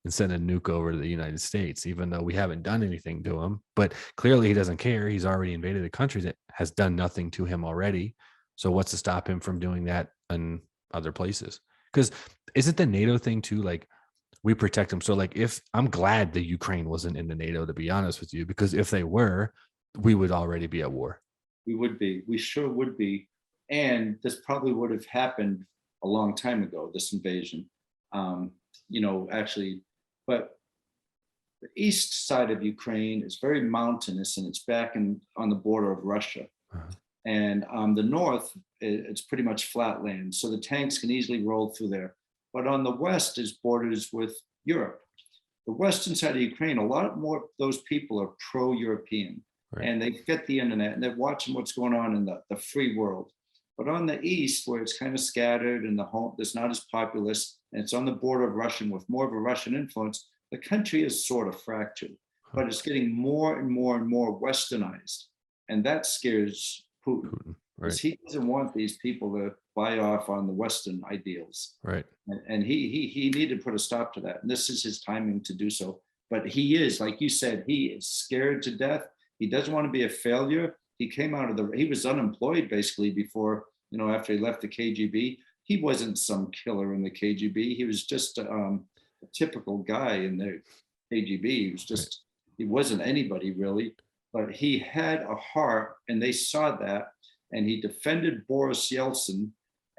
and send a nuke over to the United States, even though we haven't done anything to him. But clearly he doesn't care. He's already invaded a country that has done nothing to him already. So what's to stop him from doing that in other places? Because isn't the NATO thing too, like, we protect them? So like, if I'm glad the Ukraine wasn't in the NATO, to be honest with you, because if they were, we would already be at war. We would be. We sure would be. And this probably would have happened a long time ago, this invasion. Actually, but the east side of Ukraine is very mountainous and it's back on the border of Russia. Uh-huh. And the north, it's pretty much flat land. So the tanks can easily roll through there. But on the west is borders with Europe. The western side of Ukraine, a lot more of those people are pro-European. Right. And they get the internet and they're watching what's going on in the free world. But on the east, where it's kind of scattered and the home that's not as populous, and it's on the border of Russian with more of a Russian influence, the country is sort of fractured, but it's getting more and more and more westernized. And that scares Putin, Putin. because Right. he doesn't want these people to buy off on the Western ideals. Right. And he needed to put a stop to that. And this is his timing to do so. But he is, like you said, he is scared to death. He doesn't want to be a failure. He came out of he was unemployed basically before, after he left the KGB. He wasn't some killer in the KGB. He was just a typical guy in the KGB. He was just, he wasn't anybody really, but he had a heart and they saw that. And he defended Boris Yeltsin.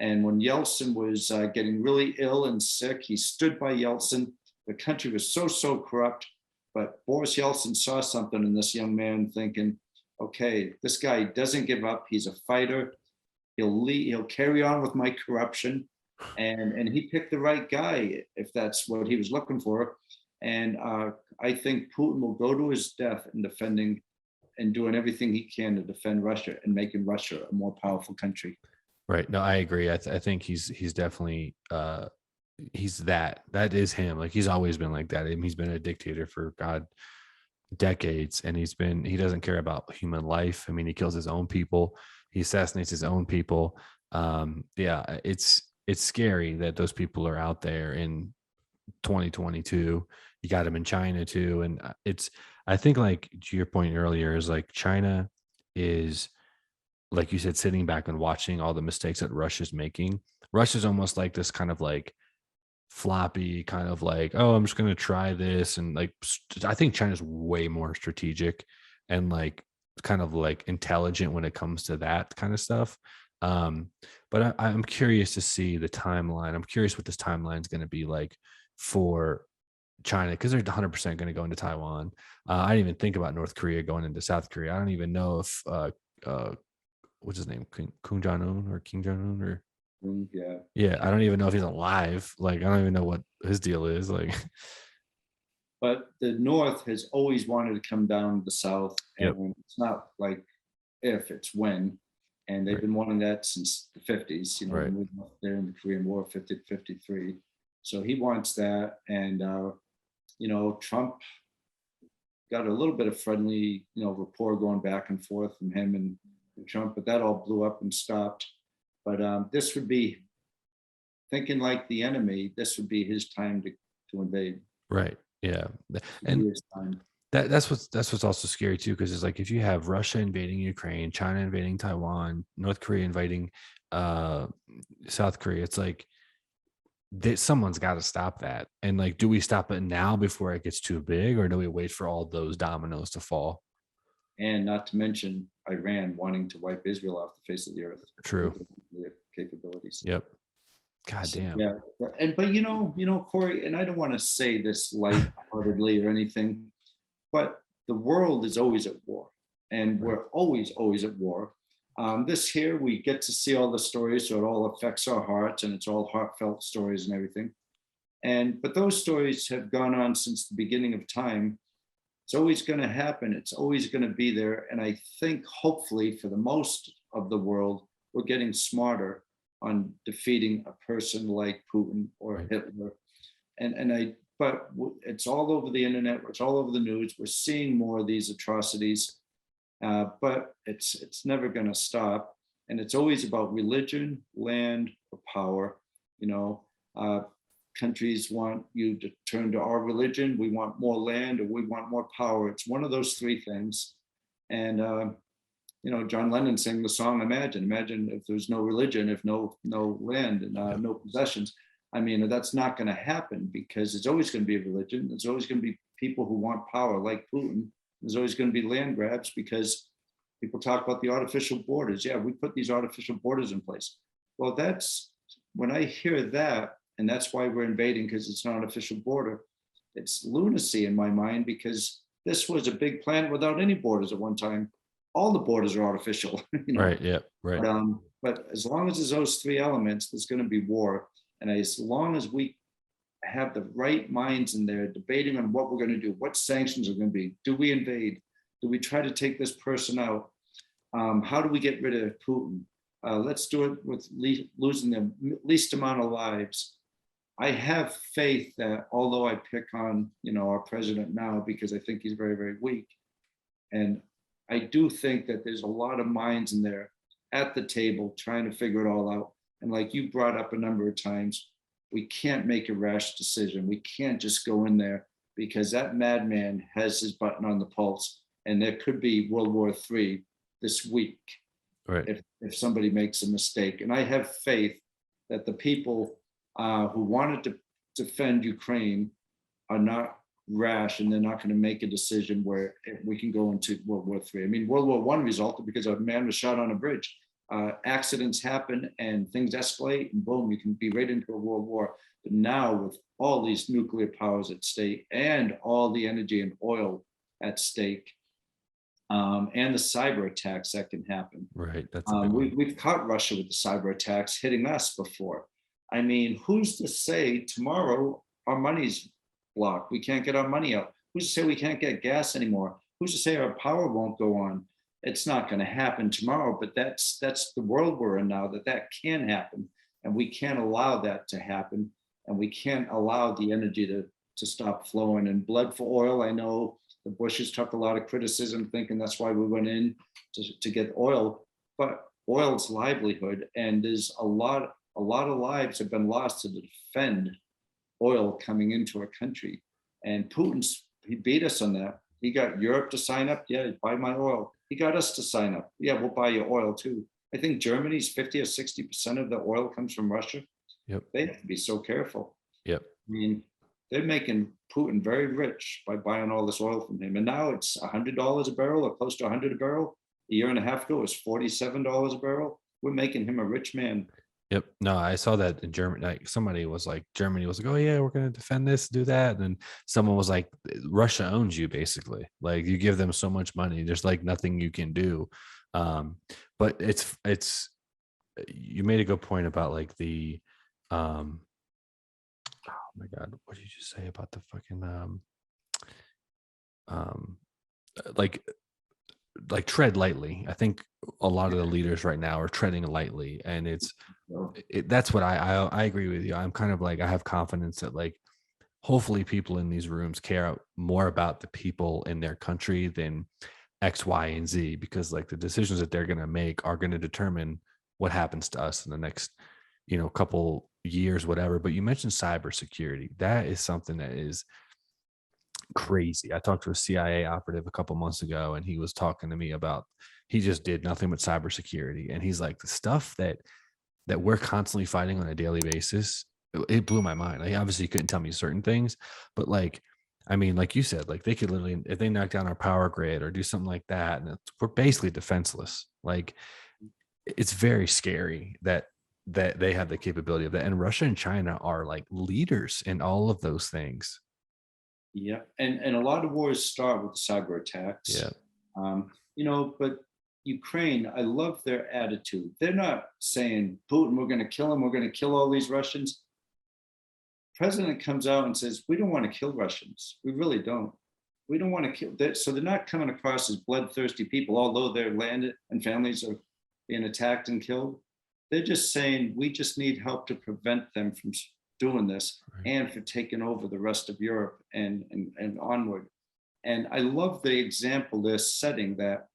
And when Yeltsin was getting really ill and sick, he stood by Yeltsin. The country was so corrupt, but Boris Yeltsin saw something in this young man, thinking, okay, this guy doesn't give up. He's a fighter. He'll carry on with my corruption. And he picked the right guy, if that's what he was looking for. And I think Putin will go to his death in defending and doing everything he can to defend Russia and making Russia a more powerful country. Right. No, I agree. I think he's definitely that is him. Like, he's always been like that. I mean, he's been a dictator for decades, and he doesn't care about human life. I mean, he kills his own people, he assassinates his own people. Yeah, it's scary that those people are out there in 2022. You got him in China too, and I think, like, to your point earlier, is like China is, like you said, sitting back and watching all the mistakes that Russia's making. Russia's almost like this kind of like floppy, kind of like, oh, I'm just going to try this. And like, I think China's way more strategic and like kind of like intelligent when it comes to that kind of stuff. But I'm curious to see the timeline. I'm curious what this timeline is going to be like for China, because they're 100% going to go into Taiwan. I didn't even think about North Korea going into South Korea. I don't even know if what's his name, Kim Jong-un or Kim Jong-un or yeah, I don't even know if he's alive. Like, I don't even know what his deal is like. But the North has always wanted to come down to the South, and Yep. it's not like if, it's when. And they've been wanting that since the 50s, Right. they're in the Korean War, 50 to 53. So he wants that. And, Trump got a little bit of friendly, rapport going back and forth from him and Trump, but that all blew up and stopped. But this would be, thinking like the enemy, this would be his time to invade. Right. Yeah. And His time. That's what's also scary too, because it's like if you have Russia invading Ukraine, China invading Taiwan, North Korea invading uh South Korea, it's like someone's got to stop that. And like, do we stop it now before it gets too big, or do we wait for all those dominoes to fall? And not to mention Iran wanting to wipe Israel off the face of the earth True. with their capabilities. Yep. God So, damn. yeah, but Corey, and I don't want to say this lightheartedly or anything, but the world is always at war, and Right. we're always at war. This here, we get to see all the stories, so it all affects our hearts, and it's all heartfelt stories and everything. But those stories have gone on since the beginning of time. It's always going to happen. It's always going to be there. And I think, hopefully, for the most of the world, we're getting smarter on defeating a person like Putin or Right. Hitler. But it's all over the internet. It's all over the news. We're seeing more of these atrocities, but it's never going to stop. And it's always about religion, land, or power. You know, uh, countries want you to turn to our religion. We want more land, or we want more power. It's one of those three things. And John Lennon sang the song "Imagine." Imagine if there's no religion, if no land, and Yep. no possessions. I mean, that's not going to happen, because there's always going to be a religion. There's always going to be people who want power, like Putin. There's always going to be land grabs, because people talk about the artificial borders. Yeah, we put these artificial borders in place. Well, that's when I hear that, and that's why we're invading, because it's an artificial border. It's lunacy in my mind, because this was a big planet without any borders at one time. All the borders are artificial, Right. Yep. Right. but as long as there's those three elements, there's going to be war. And as long as we have the right minds in there debating on what we're going to do, what sanctions are going to be, do we invade? Do we try to take this person out? How do we get rid of Putin? Let's do it with losing the least amount of lives. I have faith that, although I pick on our president now because I think he's very, very weak, and I do think that there's a lot of minds in there at the table trying to figure it all out. And like you brought up a number of times, we can't make a rash decision. We can't just go in there, because that madman has his button on the pulse, and there could be World War III this week Right. if somebody makes a mistake. And I have faith that the people who wanted to defend Ukraine are not rash, and they're not going to make a decision where we can go into World War III. I mean, World War I resulted because a man was shot on a bridge. Accidents happen and things escalate, and boom, you can be right into a world war. But now, with all these nuclear powers at stake, and all the energy and oil at stake, and the cyber attacks that can happen. Right. That's a big one. We've caught Russia with the cyber attacks hitting us before. I mean, who's to say tomorrow our money's blocked? We can't get our money out. Who's to say we can't get gas anymore? Who's to say our power won't go on? It's not going to happen tomorrow, but that's the world we're in now, that can happen. And we can't allow that to happen. And we can't allow the energy to stop flowing. And blood for oil, I know the Bushes took a lot of criticism, thinking that's why we went in to get oil. But oil's livelihood, and there's a lot of lives have been lost to defend oil coming into our country. And he beat us on that. He got Europe to sign up. Yeah, buy my oil. He got us to sign up. Yeah, we'll buy your oil too. I think Germany's 50 or 60% of the oil comes from Russia. Yep. They have to be so careful. Yep. I mean, they're making Putin very rich by buying all this oil from him. And now it's $100 a barrel, or close to $100 a barrel. A year and a half ago, it was $47 a barrel. We're making him a rich man. Yep. No, I saw that in Germany. Like somebody was like, Germany was like, oh yeah, we're going to defend this, do that. And someone was like, Russia owns you basically. Like you give them so much money. There's like nothing you can do. But it's, you made a good point about like oh my God, what did you just say about the fucking, like tread lightly. I think a lot of the leaders right now are treading lightly, and that's what I agree with you. I'm kind of like, I have confidence that like hopefully people in these rooms care more about the people in their country than X, Y, and Z, because like the decisions that they're going to make are going to determine what happens to us in the next couple years, whatever. But you mentioned cybersecurity. That is something that is crazy. I talked to a CIA operative a couple months ago, and he was talking to me about he just did nothing but cybersecurity, and he's like, the stuff that we're constantly fighting on a daily basis, it blew my mind. Like, obviously, you couldn't tell me certain things, but like, I mean, like you said, like they could literally, if they knock down our power grid or do something like that, and we're basically defenseless. Like, it's very scary that they have the capability of that. And Russia and China are like leaders in all of those things. Yeah, and a lot of wars start with cyber attacks. Yeah. But Ukraine, I love their attitude. They're not saying, Putin, we're going to kill him, we're going to kill all these Russians. President comes out and says, we don't want to kill Russians. We really don't. We don't want to kill that. So they're not coming across as bloodthirsty people, although their land and families are being attacked and killed. They're just saying, we just need help to prevent them from doing this, right, and for taking over the rest of Europe and onward. And I love the example they're setting, that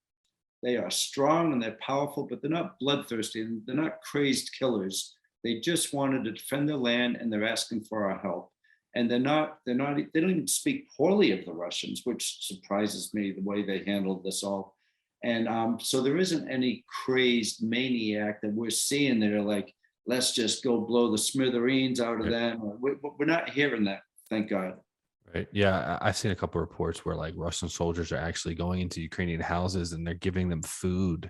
they are strong and they're powerful, but they're not bloodthirsty and they're not crazed killers. They just wanted to defend their land, and they're asking for our help. And they don't even speak poorly of the Russians, which surprises me, the way they handled this all. And so there isn't any crazed maniac that we're seeing that are like, let's just go blow the smithereens out of them. We're not hearing that, thank God. Right. Yeah, I've seen a couple of reports where like Russian soldiers are actually going into Ukrainian houses and they're giving them food,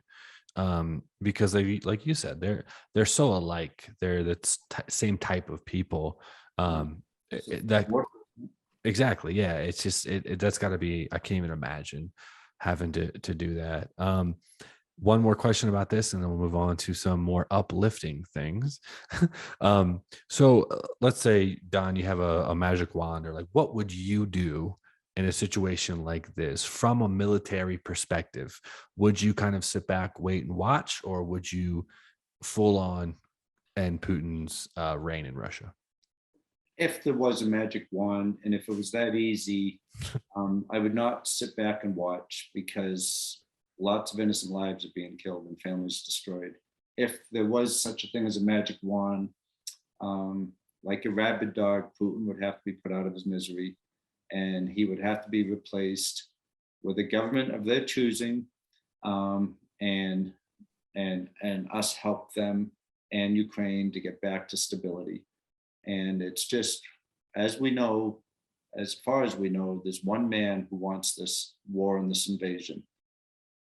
because they, like you said, they're so alike. They're the same type of people. That exactly. Yeah. It's just that's got to be. I can't even imagine having to do that. One more question about this, and then we'll move on to some more uplifting things. So let's say, Don, you have a magic wand, or like, what would you do in a situation like this from a military perspective? Would you kind of sit back, wait and watch, or would you full on end Putin's reign in Russia? If there was a magic wand and if it was that easy, I would not sit back and watch, because lots of innocent lives are being killed and families destroyed. If there was such a thing as a magic wand, like a rabid dog, Putin would have to be put out of his misery, and he would have to be replaced with a government of their choosing, and us help them and Ukraine to get back to stability. And it's just, as we know, as far as we know, there's one man who wants this war and this invasion.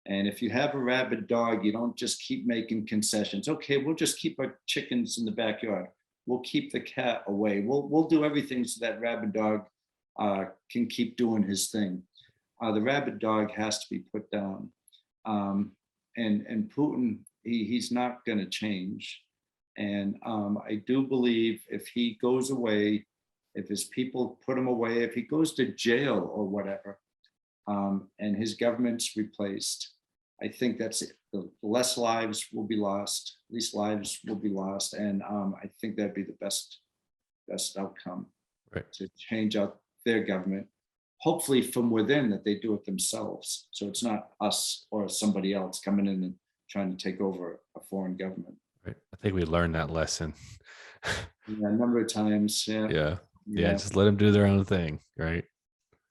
And if you have a rabid dog, you don't just keep making concessions. Okay, we'll just keep our chickens in the backyard. We'll keep the cat away. We'll do everything so that rabid dog can keep doing his thing. The rabid dog has to be put down. And Putin, he's not going to change. And I do believe if he goes away, if his people put him away, if he goes to jail or whatever, and his government's replaced, I think that's it. The less lives will be lost, least lives will be lost. And I think that'd be the best outcome, right, to change out their government, hopefully from within, that they do it themselves. So it's not us or somebody else coming in and trying to take over a foreign government. Right. I think we learned that lesson. Yeah, a number of times. Yeah. Just let them do their own thing, right?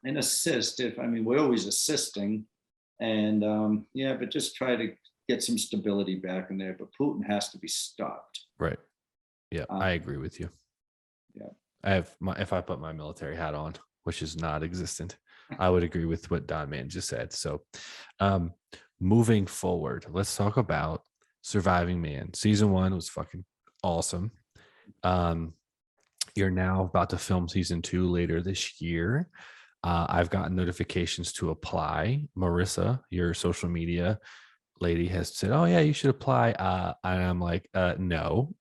And assist, we're always assisting, and but just try to get some stability back in there. But Putin has to be stopped. Right. Yeah, I agree with you. Yeah. If I put my military hat on, which is not existent, I would agree with what Don Mann just said. So moving forward, let's talk about Surviving Man. Season 1 was fucking awesome. You're now about to film season 2 later this year. I've gotten notifications to apply. Marissa, your social media lady, has said, "Oh yeah, you should apply." And I'm like, no,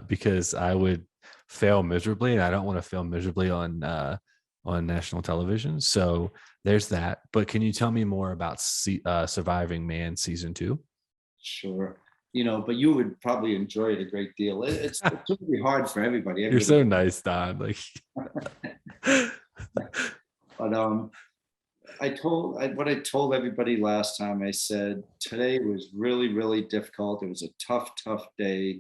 because I would fail miserably, and I don't want to fail miserably on national television. So there's that. But can you tell me more about Surviving Man season 2? Sure. But you would probably enjoy it a great deal. It's really hard for everybody. You're so nice, Don. Like, but what I told everybody last time, I said, today was really, really difficult. It was a tough day,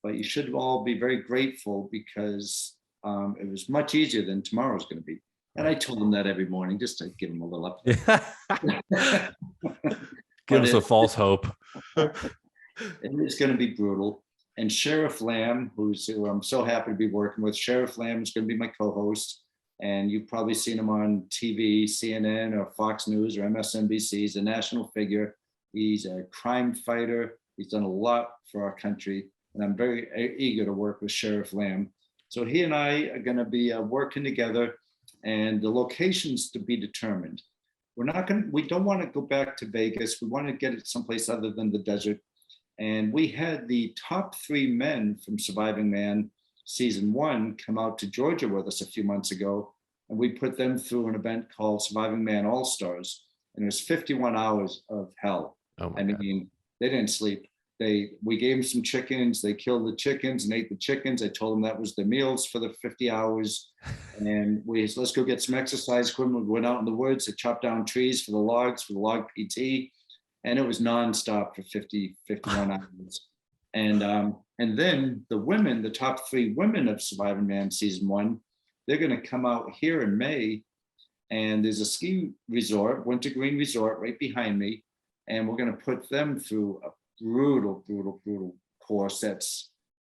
but you should all be very grateful, because it was much easier than tomorrow's going to be. And I told him that every morning just to give him a little update. Give us a false hope. It is going to be brutal. And Sheriff Lamb, who I'm so happy to be working with, Sheriff Lamb is going to be my co-host. And you've probably seen him on TV, CNN or Fox News or MSNBC. He's a national figure. He's a crime fighter. He's done a lot for our country. And I'm very eager to work with Sheriff Lamb. So he and I are going to be working together, and the locations to be determined. We don't want to go back to Vegas. We want to get it someplace other than the desert. And we had the top 3 men from Surviving Man season 1 come out to Georgia with us a few months ago. And we put them through an event called Surviving Man All-Stars. And it was 51 hours of hell. Oh my I mean, God. they didn't sleep. We gave them some chickens. They killed the chickens and ate the chickens. I told them that was the meals for the 50 hours. And let's go get some exercise equipment. We went out in the woods to chop down trees for the logs, for the log PT. And it was nonstop for 51 hours. And then the women, the top 3 women of Surviving Man season 1, they're going to come out here in May. And there's a ski resort, Winter Green Resort, right behind me. And we're going to put them through a brutal course.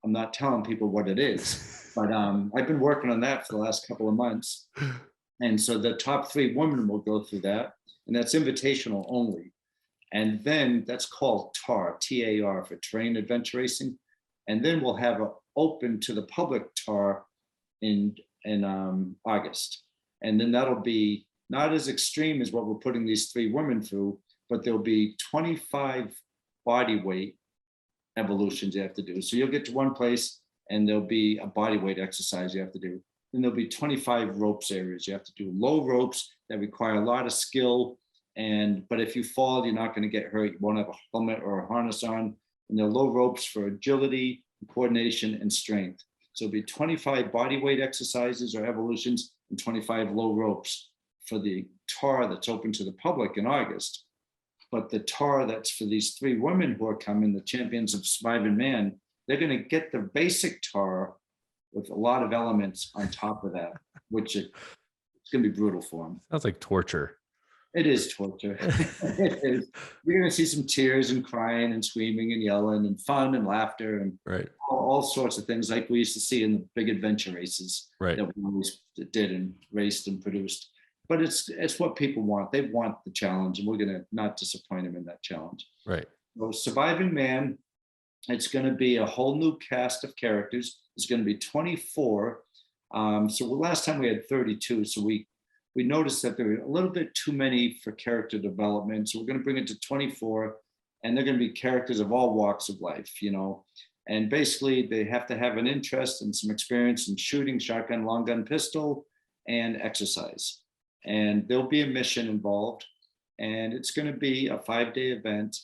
I'm not telling people what it is, but I've been working on that for the last couple of months. And so the top 3 women will go through that, and that's invitational only. And then that's called TAR, TAR, for Terrain Adventure Racing. And then we'll have an open to the public TAR in August. And then that'll be not as extreme as what we're putting these 3 women through, but there'll be 25 body weight evolutions you have to do. So you'll get to one place and there'll be a body weight exercise you have to do. Then there'll be 25 ropes areas. You have to do low ropes that require a lot of skill. But if you fall, you're not going to get hurt. You won't have a helmet or a harness on. And they're low ropes for agility, coordination, and strength. So it'll be 25 body weight exercises or evolutions and 25 low ropes for the TAR that's open to the public in August. But the TAR that's for these 3 women who are coming, the champions of Surviving Man, they're going to get the basic TAR with a lot of elements on top of that, which it's going to be brutal for them. Sounds like torture. It is torture. It is. You're going to see some tears and crying and screaming and yelling and fun and laughter and all sorts of things like we used to see in the big adventure races that we always did and raced and produced. But it's what people want. They want the challenge, and we're going to not disappoint them in that challenge. Right. So Surviving Man, it's going to be a whole new cast of characters. It's going to be 24. So last time we had 32. So we noticed that there were a little bit too many for character development. So we're going to bring it to 24, and they're going to be characters of all walks of life, And basically, they have to have an interest and some experience in shooting, shotgun, long gun, pistol, and exercise. And there'll be a mission involved, and it's going to be a 5-day event,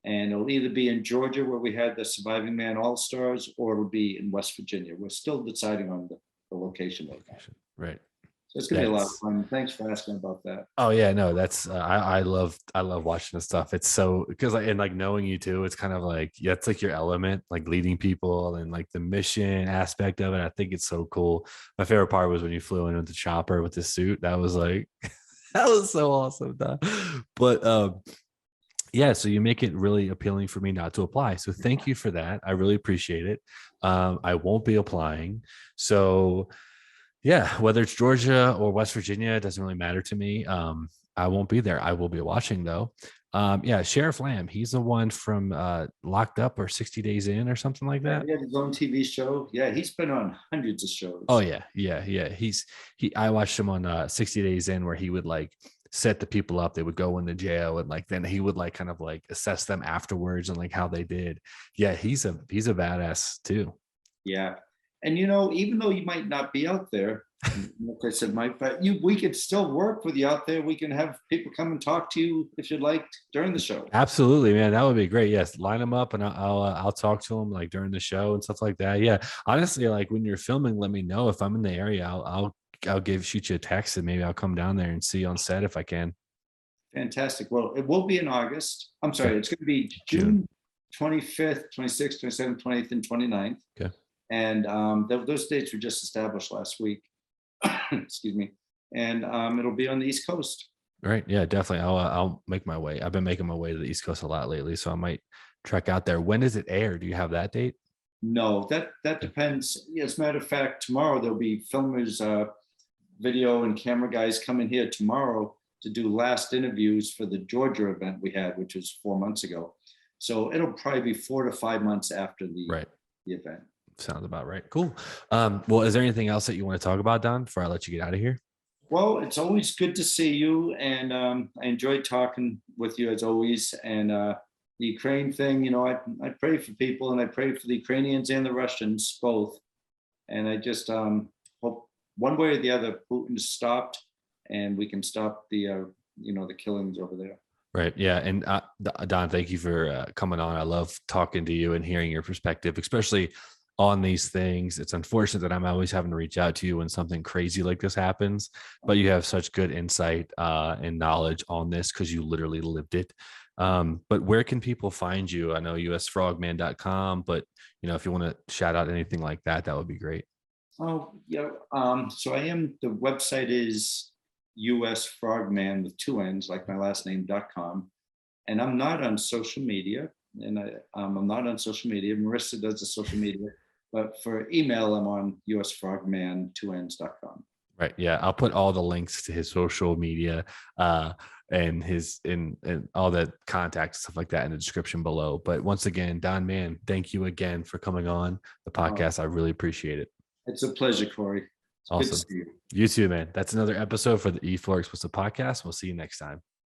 and it'll either be in Georgia where we had the Surviving Man All-Stars, or it'll be in West Virginia. We're still deciding on the location right now. Right. So it's going to be a lot of fun. Thanks for asking about that. Oh yeah, no, that's I love watching this stuff. It's so because like knowing you too, it's kind of like it's like your element, like leading people and like the mission aspect of it. I think it's so cool. My favorite part was when you flew in with the chopper with the suit. That was like that was so awesome. But yeah, so you make it really appealing for me not to apply. So thank you for that. I really appreciate it. I won't be applying. So yeah, whether it's Georgia or West Virginia, it doesn't really matter to me. I won't be there. I will be watching though. Yeah, Sheriff Lamb, he's the one from Locked Up or 60 Days In or something like that. He had his own TV show. Yeah, he's been on hundreds of shows. Oh yeah. I watched him on 60 Days In where he would like set the people up. They would go into jail and like then he would like kind of like assess them afterwards and like how they did. Yeah, he's a badass too. Yeah. And even though you might not be out there, like I said, Mike, but we could still work with you out there. We can have people come and talk to you if you'd like during the show. Absolutely, man. That would be great. Yes, line them up and I'll talk to them like during the show and stuff like that. Yeah, honestly, like when you're filming, let me know if I'm in the area. I'll shoot you a text and maybe I'll come down there and see you on set if I can. Fantastic. Well, it will be in August. I'm sorry, it's going to be June 25th, 26th, 27th, 28th, and 29th. Okay. And those dates were just established last week. Excuse me. and it'll be on the East Coast. Right. Yeah, definitely. I'll make my way. I've been making my way to the East Coast a lot lately, so I might trek out there. When does it air? Do you have that date? No, that depends. As a matter of fact, tomorrow there'll be filmers, video and camera guys coming here tomorrow to do last interviews for the Georgia event we had, which was 4 months ago. So it'll probably be 4 to 5 months after Right. the event. Sounds about right. Cool. Well, is there anything else that you want to talk about, Don, before I let you get out of here? Well, it's always good to see you, and I enjoyed talking with you as always. And the Ukraine thing, I pray for people, and I pray for the Ukrainians and the Russians both. And I just hope one way or the other Putin is stopped, and we can stop the the killings over there. Right. Yeah. And Don, thank you for coming on. I love talking to you and hearing your perspective, especially on these things. It's unfortunate that I'm always having to reach out to you when something crazy like this happens, but you have such good insight and knowledge on this because you literally lived it. But where can people find you? I know usfrogman.com, but if you want to shout out anything like that, that would be great. Oh, yeah. So the website is US Frogman with 2 N's, like my last name.com. And I'm not on social media. And I'm not on social media. Marissa does the social media. But for email, I'm on usfrogman2ns.com. Right. Yeah. I'll put all the links to his social media and his and all the contact stuff like that in the description below. But once again, Don Mann, thank you again for coming on the podcast. I really appreciate it. It's a pleasure, Corey. It's Awesome. good to see you. You too, man. That's another episode for the E4 Explicit Podcast. We'll see you next time.